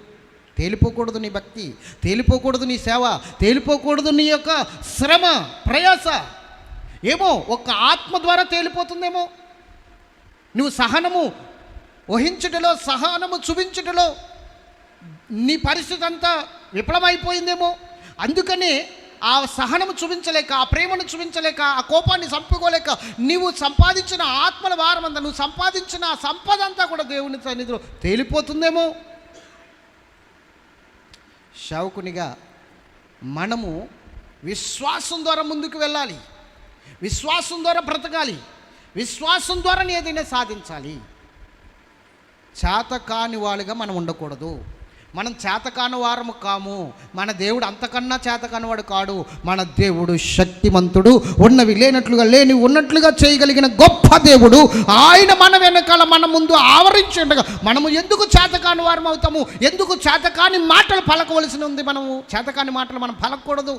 తేలిపోకూడదు నీ భక్తి, తేలిపోకూడదు నీ సేవ, తేలిపోకూడదు నీ యొక్క శ్రమ ప్రయాస. ఏమో ఒక్క ఆత్మ ద్వారా తేలిపోతుందేమో. నువ్వు సహనము వహించుటలో, సహనము చూపించుటలో నీ పరిస్థితి అంతా విఫలమైపోయిందేమో. అందుకనే ఆ సహనము చూపించలేక, ఆ ప్రేమను చూపించలేక, ఆ కోపాన్ని చంపుకోలేక నీవు సంపాదించిన ఆత్మల భారం అంతా, నువ్వు సంపాదించిన ఆ సంపద అంతా కూడా దేవుని సన్నిధిలో తేలిపోతుందేమో. సేవకునిగా మనము విశ్వాసం ద్వారా ముందుకు వెళ్ళాలి, విశ్వాసం ద్వారా బ్రతకాలి, విశ్వాసం ద్వారా ఏదైనా సాధించాలి. చేతకాని వాళ్ళుగా మనం ఉండకూడదు. మనం చేతకాని వారము కాము. మన దేవుడు అంతకన్నా చేతకానివాడు కాడు. మన దేవుడు శక్తిమంతుడు, ఉన్నవి లేనట్లుగా, లేని ఉన్నట్లుగా చేయగలిగిన గొప్ప దేవుడు. ఆయన మన వెనకాల, మన ముందు ఆవరించి ఉండగా మనము ఎందుకు చేతకాని వారం అవుతాము? ఎందుకు చేతకాని మాటలు పలకవలసి ఉంది? మనము చేతకాని మాటలు మనం పలకూడదు.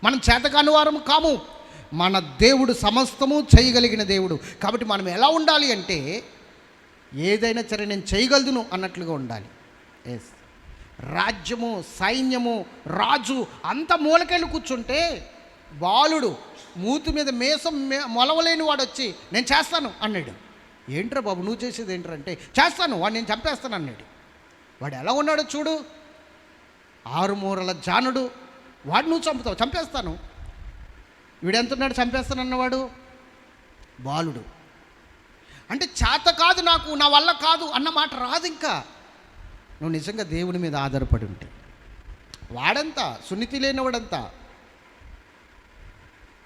మనం చేతకాని వారము కాము. మన దేవుడు సమస్తము చేయగలిగిన దేవుడు. కాబట్టి మనం ఎలా ఉండాలి అంటే, ఏదైనా సరే నేను చేయగలను అన్నట్లుగా ఉండాలి. ఎస్, రాజ్యము, సైన్యము, రాజు అంత మూలకెళ్ళి కూర్చుంటే బాలుడు మూతి మీద మేసం మొలవలేని వాడు వచ్చి నేను చేస్తాను అన్నాడు. ఏంట్రా బాబు నువ్వు చేసేది ఏంటంటే, చేస్తాను, వాడు నేను చంపేస్తాను అన్నాడు. వాడు ఎలా ఉన్నాడో చూడు, 6 మూరల జానుడు. వాడు నువ్వు చంపుతావు, చంపేస్తాను. వీడెంతున్నాడు చంపేస్తాను అన్నవాడు? బాలుడు. అంటే చేత కాదు, నాకు నా వల్ల కాదు అన్న మాట రాదు. ఇంకా నువ్వు నిజంగా దేవుని మీద ఆధారపడి ఉంటే, వాడంతా సున్నితి లేనివాడంతా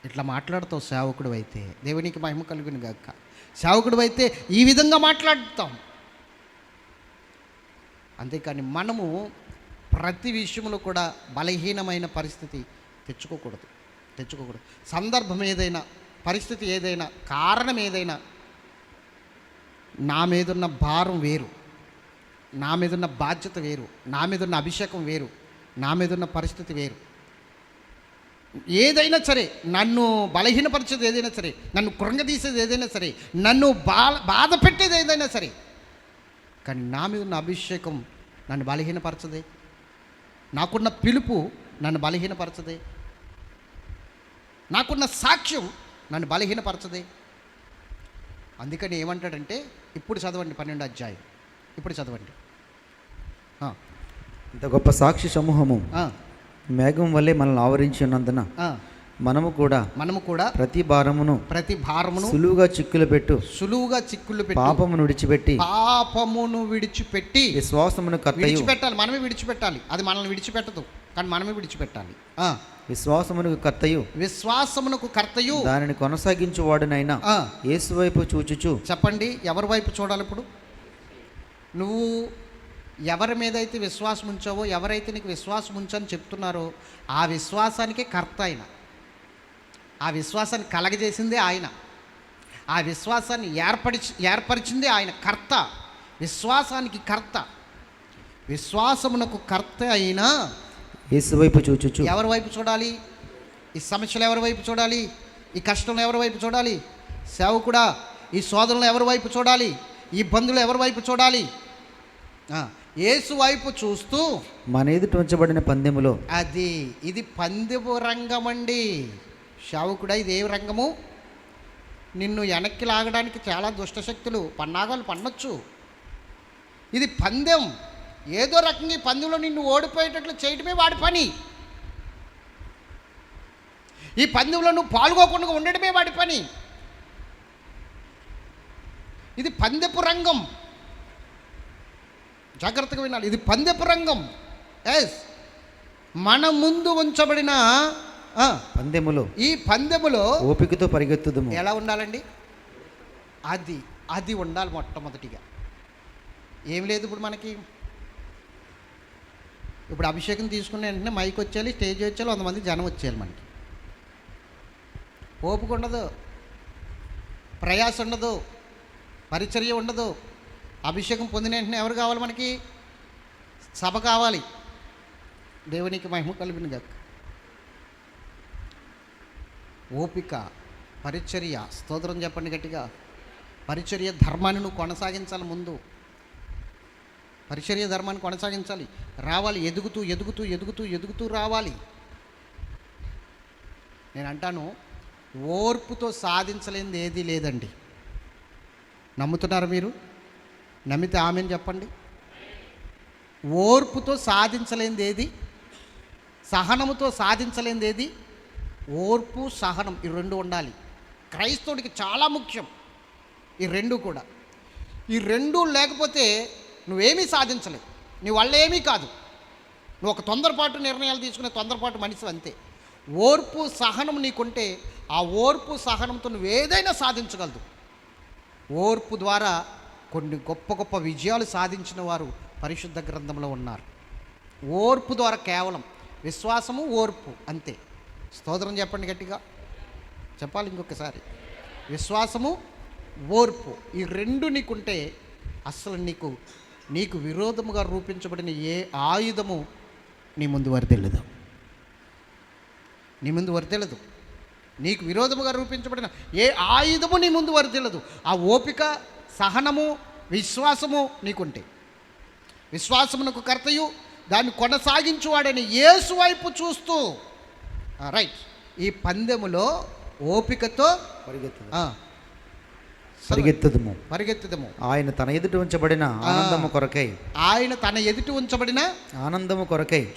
ఇట్లా మాట్లాడుతావు. సేవకుడు అయితే దేవునికి మహిమ కలుగును గాక. సేవకుడు అయితే ఈ విధంగా మాట్లాడుతాం. అంతేకాని మనము ప్రతి విషయంలో కూడా బలహీనమైన పరిస్థితి తెచ్చుకోకూడదు. సందర్భం ఏదైనా, పరిస్థితి ఏదైనా, కారణం ఏదైనా, నా మీదున్న భారం వేరు, నా మీదున్న బాధ్యత వేరు, నా మీదున్న అభిషేకం వేరు, నా మీదున్న పరిస్థితి వేరు. ఏదైనా సరే, నన్ను బలహీనపరిచేది ఏదైనా సరే, నన్ను కృంగదీసేది ఏదైనా సరే, నన్ను బాధ పెట్టేది ఏదైనా సరే, కానీ నా మీద ఉన్న అభిషేకం నన్ను బలహీనపరచదే, నాకున్న పిలుపు నన్ను బలహీనపరచదే, నాకున్న సాక్ష్యం నన్ను బలహీనపరచదే. అందుకని ఏమంటాడంటే, ఇప్పుడు చదవండి 12వ అధ్యాయం, ఇప్పుడు చదవండి. ఇంత గొప్ప సాక్షి సమూహము మేఘం వల్లే మనల్ని ఆవరించి ఉన్నందున మనము కూడా ప్రతి భారమును సులువుగా చిక్కులు పెట్టి పాపమును విడిచిపెట్టి విశ్వాసమును విడిచిపెట్టాలి. మనమే విడిచిపెట్టాలి. అది మనల్ని విడిచిపెట్టదు, కానీ మనమే విడిచిపెట్టాలి. విశ్వాసమునకు కర్తయు దానిని కొనసాగించువాడునైనా యేసు వైపు చూచుచు. చెప్పండి, ఎవరి వైపు చూడాలి? ఇప్పుడు నువ్వు ఎవరి మీద అయితే విశ్వాసం ఉంచావో, ఎవరైతే నీకు విశ్వాసం ఉంచని చెప్తున్నారో, ఆ విశ్వాసానికి కర్త ఆయన. ఆ విశ్వాసాన్ని కలగజేసిందే ఆయన. ఆ విశ్వాసాన్ని ఏర్పరిచిందే ఆయన. కర్త, విశ్వాసానికి కర్త. విశ్వాసమునకు కర్త అయినా యేసు వైపు చూచుచు. ఎవరి వైపు చూడాలి? ఈ సమస్యలు ఎవరి వైపు చూడాలి? ఈ కష్టంలో ఎవరి వైపు చూడాలి? సేవకుడా, ఈ శోధనలు ఎవరి వైపు చూడాలి? ఈ ఇబ్బందులు ఎవరి వైపు చూడాలి? యేసు వైపు చూస్తూ మన ఎదుట ఉంచబడిన పందెములో. ఇది పందెము రంగం అండి. సేవకుడా, ఇది ఏ రంగము? నిన్ను వెనక్కి లాగడానికి చాలా దుష్టశక్తులు పన్నాగాలు పన్నొచ్చు. ఇది పందెం. ఏదో రకంగా ఈ పందెంలో నిన్ను ఓడిపోయేటట్లు చేయటమే వాడి పని. ఈ పందెంలో నువ్వు పాల్గొకుండా ఉండడమే వాడి పని. ఇది పందెపు రంగం. జాగ్రత్తగా వినాలి. ఇది పందెపు రంగం. మన ముందు ఉంచబడిన పందెములో, ఈ పందెములో ఓపికతో పరిగెత్తుదము. ఎలా ఉండాలండి? అది ఉండాలి మొట్టమొదటిగా. ఏం లేదు ఇప్పుడు మనకి. ఇప్పుడు అభిషేకం తీసుకున్న వెంటనే మైక్ వచ్చేయాలి, స్టేజ్ వచ్చేయాలి, 100 మంది జనం వచ్చేయాలి. మనకి ఓపిక ఉండదు, ప్రయాస ఉండదు, పరిచర్య ఉండదు. అభిషేకం పొందిన వెంటనే ఎవరు కావాలి మనకి? సభ కావాలి. దేవునికి మహిమ కలుగును గాక. ఓపిక, పరిచర్య. స్తోత్రం చెప్పండి గట్టిగా. పరిచర్య ధర్మాన్ని నువ్వు కొనసాగించాలి. ముందు పరిచర్య ధర్మాన్ని కొనసాగించాలి. రావాలి, ఎదుగుతూ రావాలి. నేను అంటాను, ఓర్పుతో సాధించలేనిది ఏదీ లేదండి. నమ్ముతున్నారా మీరు? నమ్మితే ఆమెను చెప్పండి. ఓర్పుతో సాధించలేనిది ఏది? సహనముతో సాధించలేనిది ఏది? ఓర్పు, సహనం. ఈ రెండు ఉండాలి. క్రైస్తవుడికి చాలా ముఖ్యం ఈ రెండు కూడా. ఈ రెండు లేకపోతే నువ్వేమీ సాధించలేవు. నీ వల్ల ఏమీ కాదు. నువ్వు ఒక తొందరపాటు నిర్ణయాలు తీసుకునే తొందరపాటు మనిషి అంతే. ఓర్పు, సహనం నీకుంటే ఆ ఓర్పు, సహనంతో నువ్వు ఏదైనా సాధించగలదు. ఓర్పు ద్వారా కొన్ని గొప్ప గొప్ప విజయాలు సాధించిన వారు పరిశుద్ధ గ్రంథంలో ఉన్నారు. ఓర్పు ద్వారా కేవలం విశ్వాసము, ఓర్పు అంతే. స్తోత్రం చెప్పండి గట్టిగా. చెప్పాలి ఇంకొకసారి. విశ్వాసము, ఓర్పు, ఈ రెండు నీకుంటే అసలు నీకు విరోధముగా రూపించబడిన ఏ ఆయుధము నీ ముందు వర్ధిల్లదు. నీకు విరోధముగా రూపించబడిన ఏ ఆయుధము నీ ముందు వర్ధిల్లదు. ఆ ఓపిక, సహనము, విశ్వాసము నీకుంటే. విశ్వాసమునకు కర్తయు దాన్ని కొనసాగించువాడని యేసు వైపు చూస్తూ ఈ పందెములో ఓపికతో పరిగెత్తుదము. ఆయన తన ఎదుట ఉంచబడిన ఆనందము కొరకై.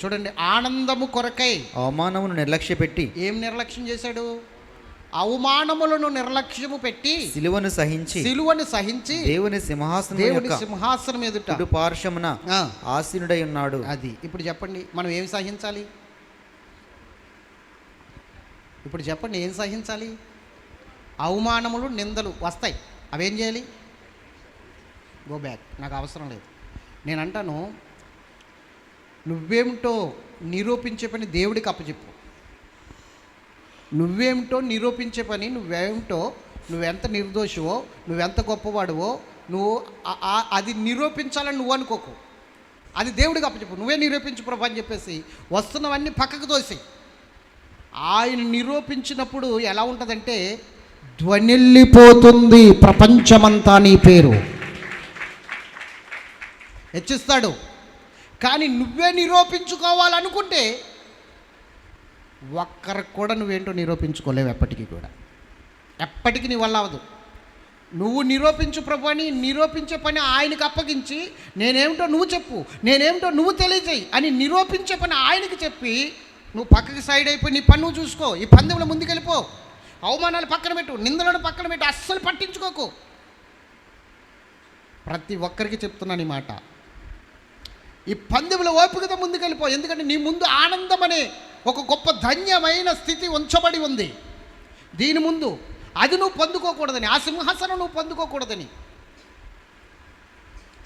చూడండి, ఆనందము కొరకై అవమానమును నిర్లక్ష్యపెట్టి. ఏం నిర్లక్ష్యం చేశాడు? అవమానములను నిర్లక్ష్యము పెట్టి సిలువను సహించి దేవుని సింహాసనం ఎదుట కుడి పార్శ్వమున ఆసీనుడై ఉన్నాడు. అది ఇప్పుడు చెప్పండి, మనం ఏమి సహించాలి? ఇప్పుడు చెప్పండి, ఏం సహించాలి? అవమానములు, నిందలు వస్తాయి. అవేం చేయాలి? Go back. నాకు అవసరం లేదు. నేను అంటాను, నువ్వేమిటో నిరూపించే పని దేవుడికి అప్పచెప్పు. నువ్వేమిటో నిరూపించే పని, నువ్వేమిటో, నువ్వెంత నిర్దోషివో, నువ్వెంత గొప్పవాడువో, నువ్వు అది నిరూపించాలని నువ్వు అనుకోకు. అది దేవుడికి అప్పచెప్పు. నువ్వే నిరూపించు ప్రభు అని చెప్పేసి వస్తున్నవన్నీ పక్కకు తోసి ఆయన నిరూపించినప్పుడు ఎలా ఉంటుందంటే, ధ్వనిల్లిపోతుంది ప్రపంచమంతా నీ పేరు హెచ్చిస్తాడు. కానీ నువ్వే నిరూపించుకోవాలనుకుంటే ఒక్కరికి కూడా నువ్వేంటో నిరూపించుకోలేవు. ఎప్పటికీ నీ వల్ల అవ్వదు. నువ్వు నిరూపించు ప్రభు అని నిరూపించే పని ఆయనకు అప్పగించి, నేనేమిటో నువ్వు చెప్పు, నేనేమిటో నువ్వు తెలియజేయి అని నిరూపించే పని ఆయనకి చెప్పి, నువ్వు పక్కకి సైడ్ అయిపోయి నీ పని నువ్వు చూసుకో. ఈ పందెంలో ముందుకెళ్ళిపో. అవమానాలు పక్కన పెట్టు, నిందలను పక్కన పెట్టు, అస్సలు పట్టించుకోకు. ప్రతి ఒక్కరికి చెప్తున్నాను ఈ మాట. ఈ పందెంలో ఓపికతో ముందుకెళ్ళిపో. ఎందుకంటే నీ ముందు ఆనందం అనే ఒక గొప్ప ధన్యమైన స్థితి ఉంచబడి ఉంది. దీని ముందు అది నువ్వు పొందుకోకూడదని, ఆ సింహాసనం నువ్వు పొందుకోకూడదని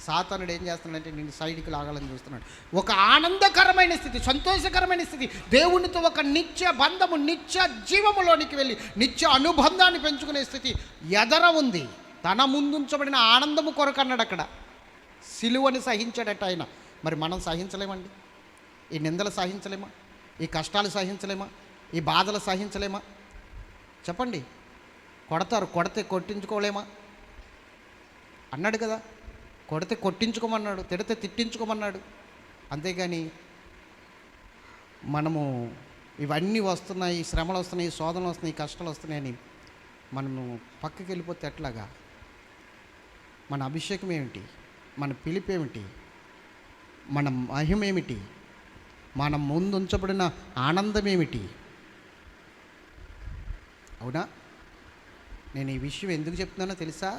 సాతానుడు ఏం చేస్తున్నాడంటే నేను సైడ్కి లాగాలని చూస్తున్నాడు. ఒక ఆనందకరమైన స్థితి, సంతోషకరమైన స్థితి, దేవునితో ఒక నిత్య బంధము, నిత్య జీవములోనికి వెళ్ళి నిత్య అనుబంధాన్ని పెంచుకునే స్థితి ఎదర ఉంది. తన ముందుంచబడిన ఆనందము కొరకు అన్నాడు అక్కడ. సిలువని సహించాడట ఆయన. మరి మనం సహించలేమండి? ఈ నిందలు సహించలేమా? ఈ కష్టాలు సహించలేమా? ఈ బాధలు సహించలేమా? చెప్పండి. కొడతారు, కొడితే కొట్టించుకోలేమా అన్నాడు కదా. కొడితే కొట్టించుకోమన్నాడు, తిడితే తిట్టించుకోమన్నాడు. అంతేగాని మనము ఇవన్నీ వస్తున్నాయి, శ్రమలు వస్తున్నాయి, శోధనలు వస్తున్నాయి, కష్టాలు వస్తున్నాయని మనము పక్కకి వెళ్ళిపోతే ఎట్లాగా? మన అభిషేకం ఏమిటి? మన పిలుపు ఏమిటి? మన మహిమ ఏమిటి? మన ముందు ఉంచబడిన ఆనందం ఏమిటి? అవునా? నేను ఈ విషయం ఎందుకు చెప్తున్నానో తెలుసా?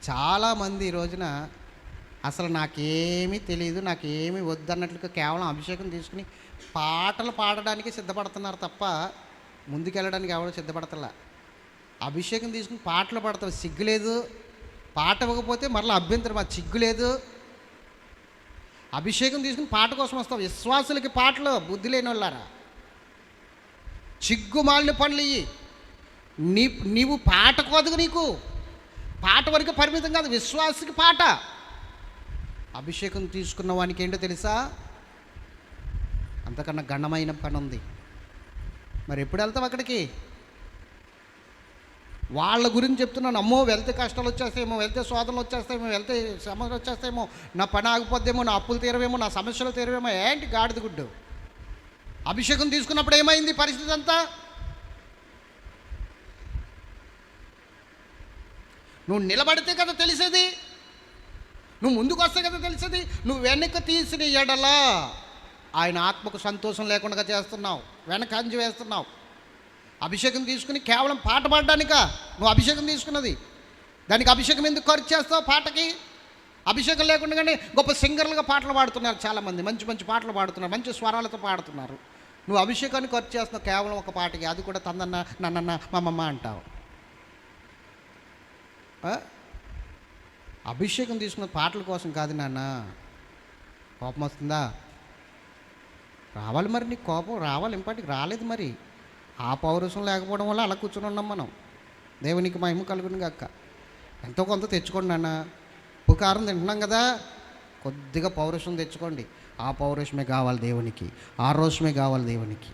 చాలామంది ఈ రోజున అసలు నాకేమీ తెలియదు, నాకేమీ వద్దన్నట్లుగా కేవలం అభిషేకం తీసుకుని పాటలు పాడడానికి సిద్ధపడుతున్నారు తప్ప ముందుకెళ్ళడానికి ఎవరు సిద్ధపడతలా. అభిషేకం తీసుకుని పాటలు పాడతారు, సిగ్గులేదు. పాట ఇవ్వకపోతే మరలా అభ్యంతరం, అది సిగ్గులేదు. అభిషేకం తీసుకుని పాట కోసం వస్తావు. విశ్వాసులకి పాటలు బుద్ధి లేని వాళ్ళారా? చిగ్గుమాలిన పనులు ఇవి. నీవు పాట కోదుగు, నీకు పాట వరకు పరిమితం కాదు, విశ్వాసకి పాట. అభిషేకం తీసుకున్న వానికి ఏంటో తెలుసా? అంతకన్నా గణమైన పని ఉంది. మరి ఎప్పుడు వెళ్తావు అక్కడికి? వాళ్ళ గురించి చెప్తున్నాను. అమ్మో వెళ్తే కష్టాలు వచ్చేస్తాయేమో, వెళ్తే శోధనలు వచ్చేస్తాయేమో, వెళ్తే సమస్యలు వచ్చేస్తాయేమో, నా పని ఆగిపోద్దేమో, నా అప్పులు తీరవేమో, నా సమస్యలు తీరవేమో. ఏంటి గాడిద గుడ్డు? అభిషేకం తీసుకున్నప్పుడు ఏమైంది పరిస్థితి అంతా? నువ్వు నిలబడితే కదా తెలిసేది, నువ్వు ముందుకు వస్తే కదా తెలిసేది. నువ్వు వెనక తీసిన ఎడలా ఆయన ఆత్మకు సంతోషం లేకుండా చేస్తున్నావు, వెనక అంజి వేస్తున్నావు. అభిషేకం తీసుకుని కేవలం పాట పాడడానికా నువ్వు అభిషేకం తీసుకున్నది? దానికి అభిషేకం ఎందుకు ఖర్చు చేస్తావు? పాటకి అభిషేకం లేకుండానే గొప్ప సింగర్లుగా పాటలు పాడుతున్నారు చాలామంది, మంచి మంచి పాటలు పాడుతున్నారు, మంచి స్వరాలతో పాడుతున్నారు. నువ్వు అభిషేకాన్ని ఖర్చు చేస్తున్నావు కేవలం ఒక పాటకి, అది కూడా తందన్న నన్నన్న మమ్మమ్మ అంటావు. అభిషేకం తీసుకున్న పాటల కోసం కాదు నాన్న. కోపం వస్తుందా? రావాలి మరి, నీకు కోపం రావాలి. ఇంపాటికి రాలేదు మరి. ఆ పౌరుషం లేకపోవడం వల్ల అలా కూర్చొని ఉన్నాం మనం. దేవునికి మహిమ కలుగును గాక. ఎంతో కొంత తెచ్చుకోండి నాన్న. ఉపకారం తింటున్నాం కదా, కొద్దిగా పౌరుషం తెచ్చుకోండి. ఆ పౌరుషమే కావాలి దేవునికి, ఆ రోషమే కావాలి దేవునికి.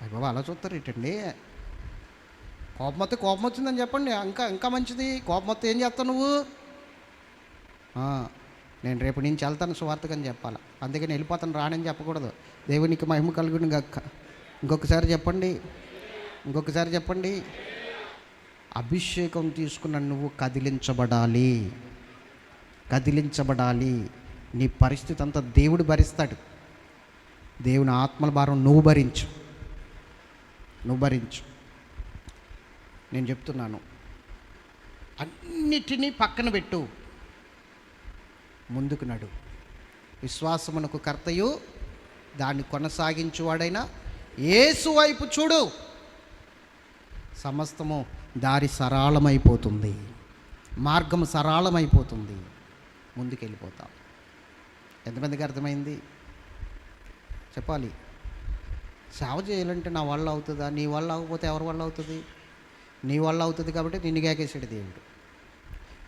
అయ్య బాబా అలా చూస్తారు ఏంటండి? కోపం వస్తే కోపం వచ్చిందని చెప్పండి, ఇంకా మంచిది. కోపం వస్తే ఏం చేస్తావు నువ్వు? నేను రేపు నుంచి వెళ్తాను సువార్తకని చెప్పాలి, అందుకని వెళ్ళిపోతాను రానని చెప్పకూడదు. దేవునికి మహిమ కలుగును గాక. ఇంకొకసారి చెప్పండి. అభిషేకం తీసుకున్న నువ్వు కదిలించబడాలి. నీ పరిస్థితి అంతా దేవుడు భరిస్తాడు. దేవుని ఆత్మల భారం నువ్వు భరించు. నేను చెప్తున్నాను, అన్నిటినీ పక్కన పెట్టు, ముందుకు నడు. విశ్వాసమునకు కర్తయు దాన్ని కొనసాగించువాడైన యేసు వైపు చూడు. సమస్తము దారి సరళమైపోతుంది, మార్గం సరళమైపోతుంది, ముందుకెళ్ళిపోతాం. ఎంతమందికి అర్థమైంది? చెప్పాలి. సేవ చేయాలంటే నా వల్ల అవుతుందా? నీ వల్ల అవ్వకపోతే ఎవరి వల్ల అవుతుంది? నీ వల్ల అవుతుంది కాబట్టి నిన్ను కేకేసాడు దేవుడు.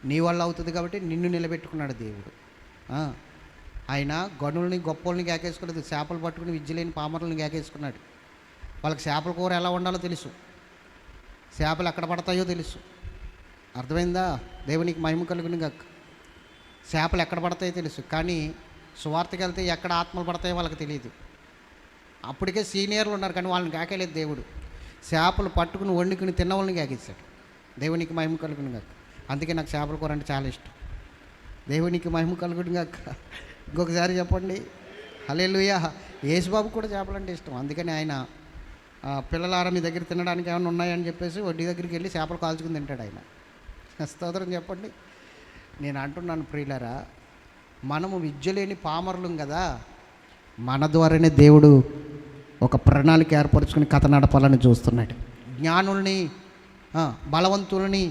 నీ వల్ల అవుతుంది కాబట్టి నిన్ను నిలబెట్టుకున్నాడు దేవుడు. ఆయన గనుల్ని గొప్పల్ని కేకేసుకోలేదు. చేపలు పట్టుకుని విద్యలేని పామరుల్ని కేకేసుకున్నాడు. వాళ్ళకి చేపల కూర ఎలా వండాలో తెలుసు, చేపలు ఎక్కడ పడతాయో తెలుసు. అర్థమైందా? దేవునికి మహిమ కలుగును గాక. చేపలు ఎక్కడ పడతాయో తెలుసు, కానీ సువార్తకి వెళ్తే ఎక్కడ ఆత్మలు పడతాయో వాళ్ళకి తెలియదు. అప్పటికే సీనియర్లు ఉన్నారు, కానీ వాళ్ళని కేకేలేదు దేవుడు. చేపలు పట్టుకుని వండుకుని తిన్న వాళ్ళని కేకేశాడు. దేవునికి మహిమ కలుగును గాక. అందుకే నాకు చేపల కూర అంటే చాలా ఇష్టం. దేవునికి మహిమ కలుగును గాక. ఇంకొకసారి చెప్పండి హల్లెలూయా. యేసుబాబు కూడా చేపలు అంటే ఇష్టం. అందుకని ఆయన పిల్లలారా మీ దగ్గర తినడానికి ఏమైనా ఉన్నాయని చెప్పేసి వడ్డీ దగ్గరికి వెళ్ళి చేపలు కాల్చుకుని తింటాడు ఆయన. స్తోత్రం చెప్పండి. నేను అంటున్నాను ప్రియులారా, మనము విద్య లేని పామరులం కదా, మన ద్వారానే దేవుడు ఒక ప్రణాళిక ఏర్పరచుకుని కథ నడపాలని చూస్తున్నాడు. జ్ఞానుల్ని, బలవంతులని,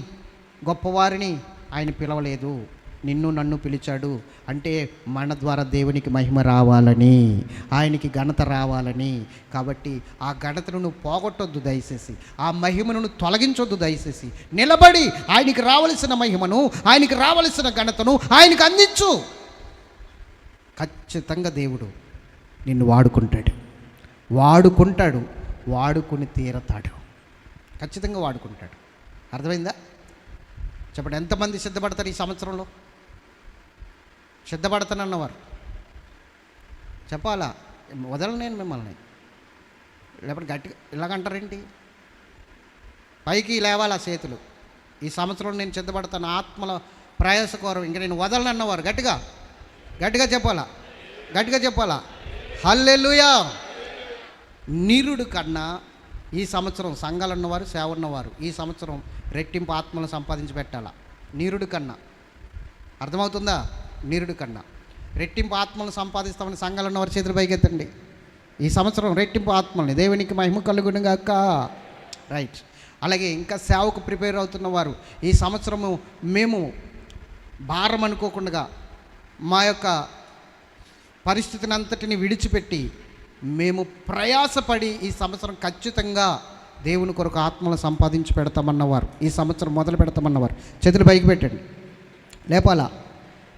గొప్పవారిని ఆయన పిలవలేదు, నిన్ను నన్ను పిలిచాడు. అంటే మన ద్వారా దేవునికి మహిమ రావాలని, ఆయనకి ఘనత రావాలని. కాబట్టి ఆ ఘనతను నువ్వు పోగొట్టొద్దు దయచేసి, ఆ మహిమను నువ్వు తొలగించొద్దు దయచేసి. నిలబడి ఆయనకి రావలసిన మహిమను, ఆయనకి రావలసిన ఘనతను ఆయనకి అందించు. ఖచ్చితంగా దేవుడు నిన్ను వాడుకుంటాడు, వాడుకుని తీరతాడు. ఖచ్చితంగా వాడుకుంటాడు. అర్థమైందా? చెప్పండి, ఎంతమంది సిద్ధపడతారు ఈ సంవత్సరంలో? సిద్ధపడతానన్నవారు చెప్పాలా? వదలనేను మిమ్మల్ని. లేకపోతే గట్టిగా ఇలాగంటారేంటి? పైకి లేవాలా చేతులు. ఈ సంవత్సరంలో నేను సిద్ధపడతాను, ఆత్మల ప్రయాస కోరం, ఇంక నేను వదలనన్నవారు గట్టిగా చెప్పాలా. హల్లెలూయా. నీరుడు కన్నా ఈ సంవత్సరం సంఘాలు ఉన్నవారు, సేవ ఉన్నవారు ఈ సంవత్సరం రెట్టింపు ఆత్మలను సంపాదించి పెట్టాలా. నీరుడు కన్నా, అర్థమవుతుందా? నీరుడు కన్నా రెట్టింపు ఆత్మలను సంపాదిస్తామని సంఘాలు ఉన్నవారు చేతులు పైకెత్తండి. ఈ సంవత్సరం రెట్టింపు ఆత్మల్ని, దేవునికి మహిమ కలుగును గాక. రైట్. అలాగే ఇంకా సేవకు ప్రిపేర్ అవుతున్నవారు ఈ సంవత్సరము మేము భారం అనుకోకుండా మా యొక్క పరిస్థితిని అంతటిని విడిచిపెట్టి మేము ప్రయాసపడి ఈ సంవత్సరం ఖచ్చితంగా దేవుని కొరకు ఆత్మలను సంపాదించి పెడతామన్నవారు, ఈ సంవత్సరం మొదలు పెడతామన్నవారు చేతులు పైకి పెట్టండి. లేపాలా.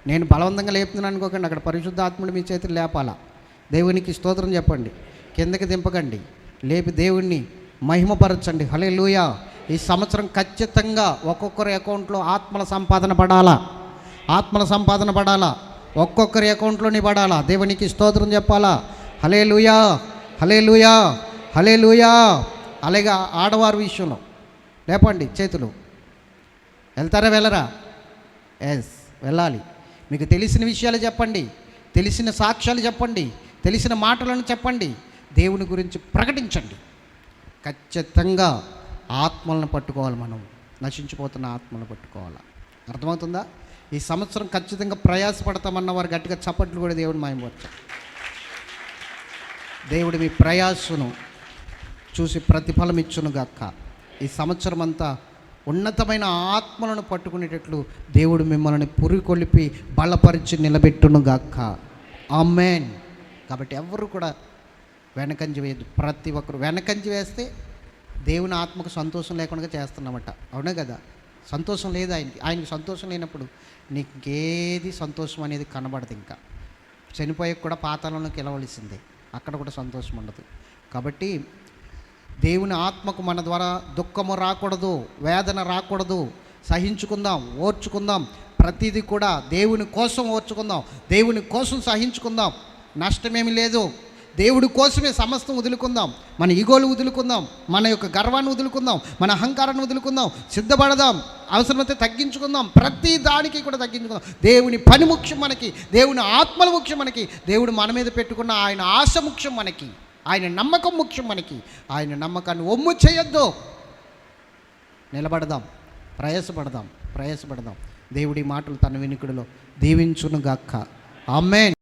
నేను బలవంతంగా లేపుతున్నాను అనుకోకండి, అక్కడ పరిశుద్ధ ఆత్మలు మీ చేతులు లేపాలా. దేవునికి స్తోత్రం చెప్పండి, కిందకి దింపకండి, లేపి దేవుణ్ణి మహిమపరచండి. హల్లెలూయా. ఈ సంవత్సరం ఖచ్చితంగా ఒక్కొక్కరి అకౌంట్లో ఆత్మల సంపాదన పడాలా, ఒక్కొక్కరి అకౌంట్లోని పడాలా. దేవునికి స్తోత్రం చెప్పాలా. హల్లెలూయా, హల్లెలూయా, హల్లెలూయా. అలాగే ఆడవారి విషయంలో లేపండి చేతులు. వెళ్తారా వెళ్ళరా? ఎస్, వెళ్ళాలి. మీకు తెలిసిన విషయాలు చెప్పండి, తెలిసిన సాక్ష్యాలు చెప్పండి, తెలిసిన మాటలను చెప్పండి, దేవుని గురించి ప్రకటించండి. ఖచ్చితంగా ఆత్మలను పట్టుకోవాలి. మనం నశించిపోతున్న ఆత్మలను పట్టుకోవాలి. అర్థమవుతుందా? ఈ సంవత్సరం ఖచ్చితంగా ప్రయాసపడతామన్న వారు గట్టిగా చప్పట్లు కూడా దేవుడు మహిమపరచాలి. దేవుడు మీ ప్రయాసను చూసి ప్రతిఫలం ఇచ్చును గాక. ఈ సంవత్సరం అంతా ఉన్నతమైన ఆత్మలను పట్టుకునేటట్లు దేవుడు మిమ్మల్ని పురికొలిపి బలపరిచి నిలబెట్టును గాక. ఆమేన్. కాబట్టి ఎవరు కూడా వెనకంజ వేయద్దు. ప్రతి ఒక్కరు వెనకంజ వేస్తే దేవుని ఆత్మకు సంతోషం లేకుండా చేస్తున్నామట. అవునా కదా? సంతోషం లేదు ఆయనకి సంతోషం లేనప్పుడు నీకు ఇంకేది సంతోషం అనేది కనబడదు. ఇంకా చనిపోయే కూడా పాతాళంలోకి వెళ్ళవలసిందే, అక్కడ కూడా సంతోషం ఉండదు. కాబట్టి దేవుని ఆత్మకు మన ద్వారా దుఃఖము రాకూడదు, వేదన రాకూడదు. సహించుకుందాం, ఓర్చుకుందాం. ప్రతిదీ కూడా దేవుని కోసం ఓర్చుకుందాం, దేవుని కోసం సహించుకుందాం. నష్టమేమి లేదు. దేవుడి కోసమే సమస్తం వదులుకుందాం. మన ఈగోలు వదులుకుందాం, మన యొక్క గర్వాన్ని వదులుకుందాం, మన అహంకారాన్ని వదులుకుందాం, సిద్ధపడదాం, అవసరమైతే తగ్గించుకుందాం. ప్రతి దానికి కూడా తగ్గించుకుందాం. దేవుని పని ముఖ్యం మనకి, దేవుని ఆత్మల ముఖ్యం మనకి, దేవుడు మన మీద పెట్టుకున్న ఆయన ఆశ ముఖ్యం మనకి, ఆయన నమ్మకం ముఖ్యం మనకి. ఆయన నమ్మకాన్ని ఒమ్ము చేయొద్దు. నిలబడదాం, ప్రయాసపడదాం. దేవుడి మాటలు తన వినికిడిలో దీవించును గాక. ఆమేన్.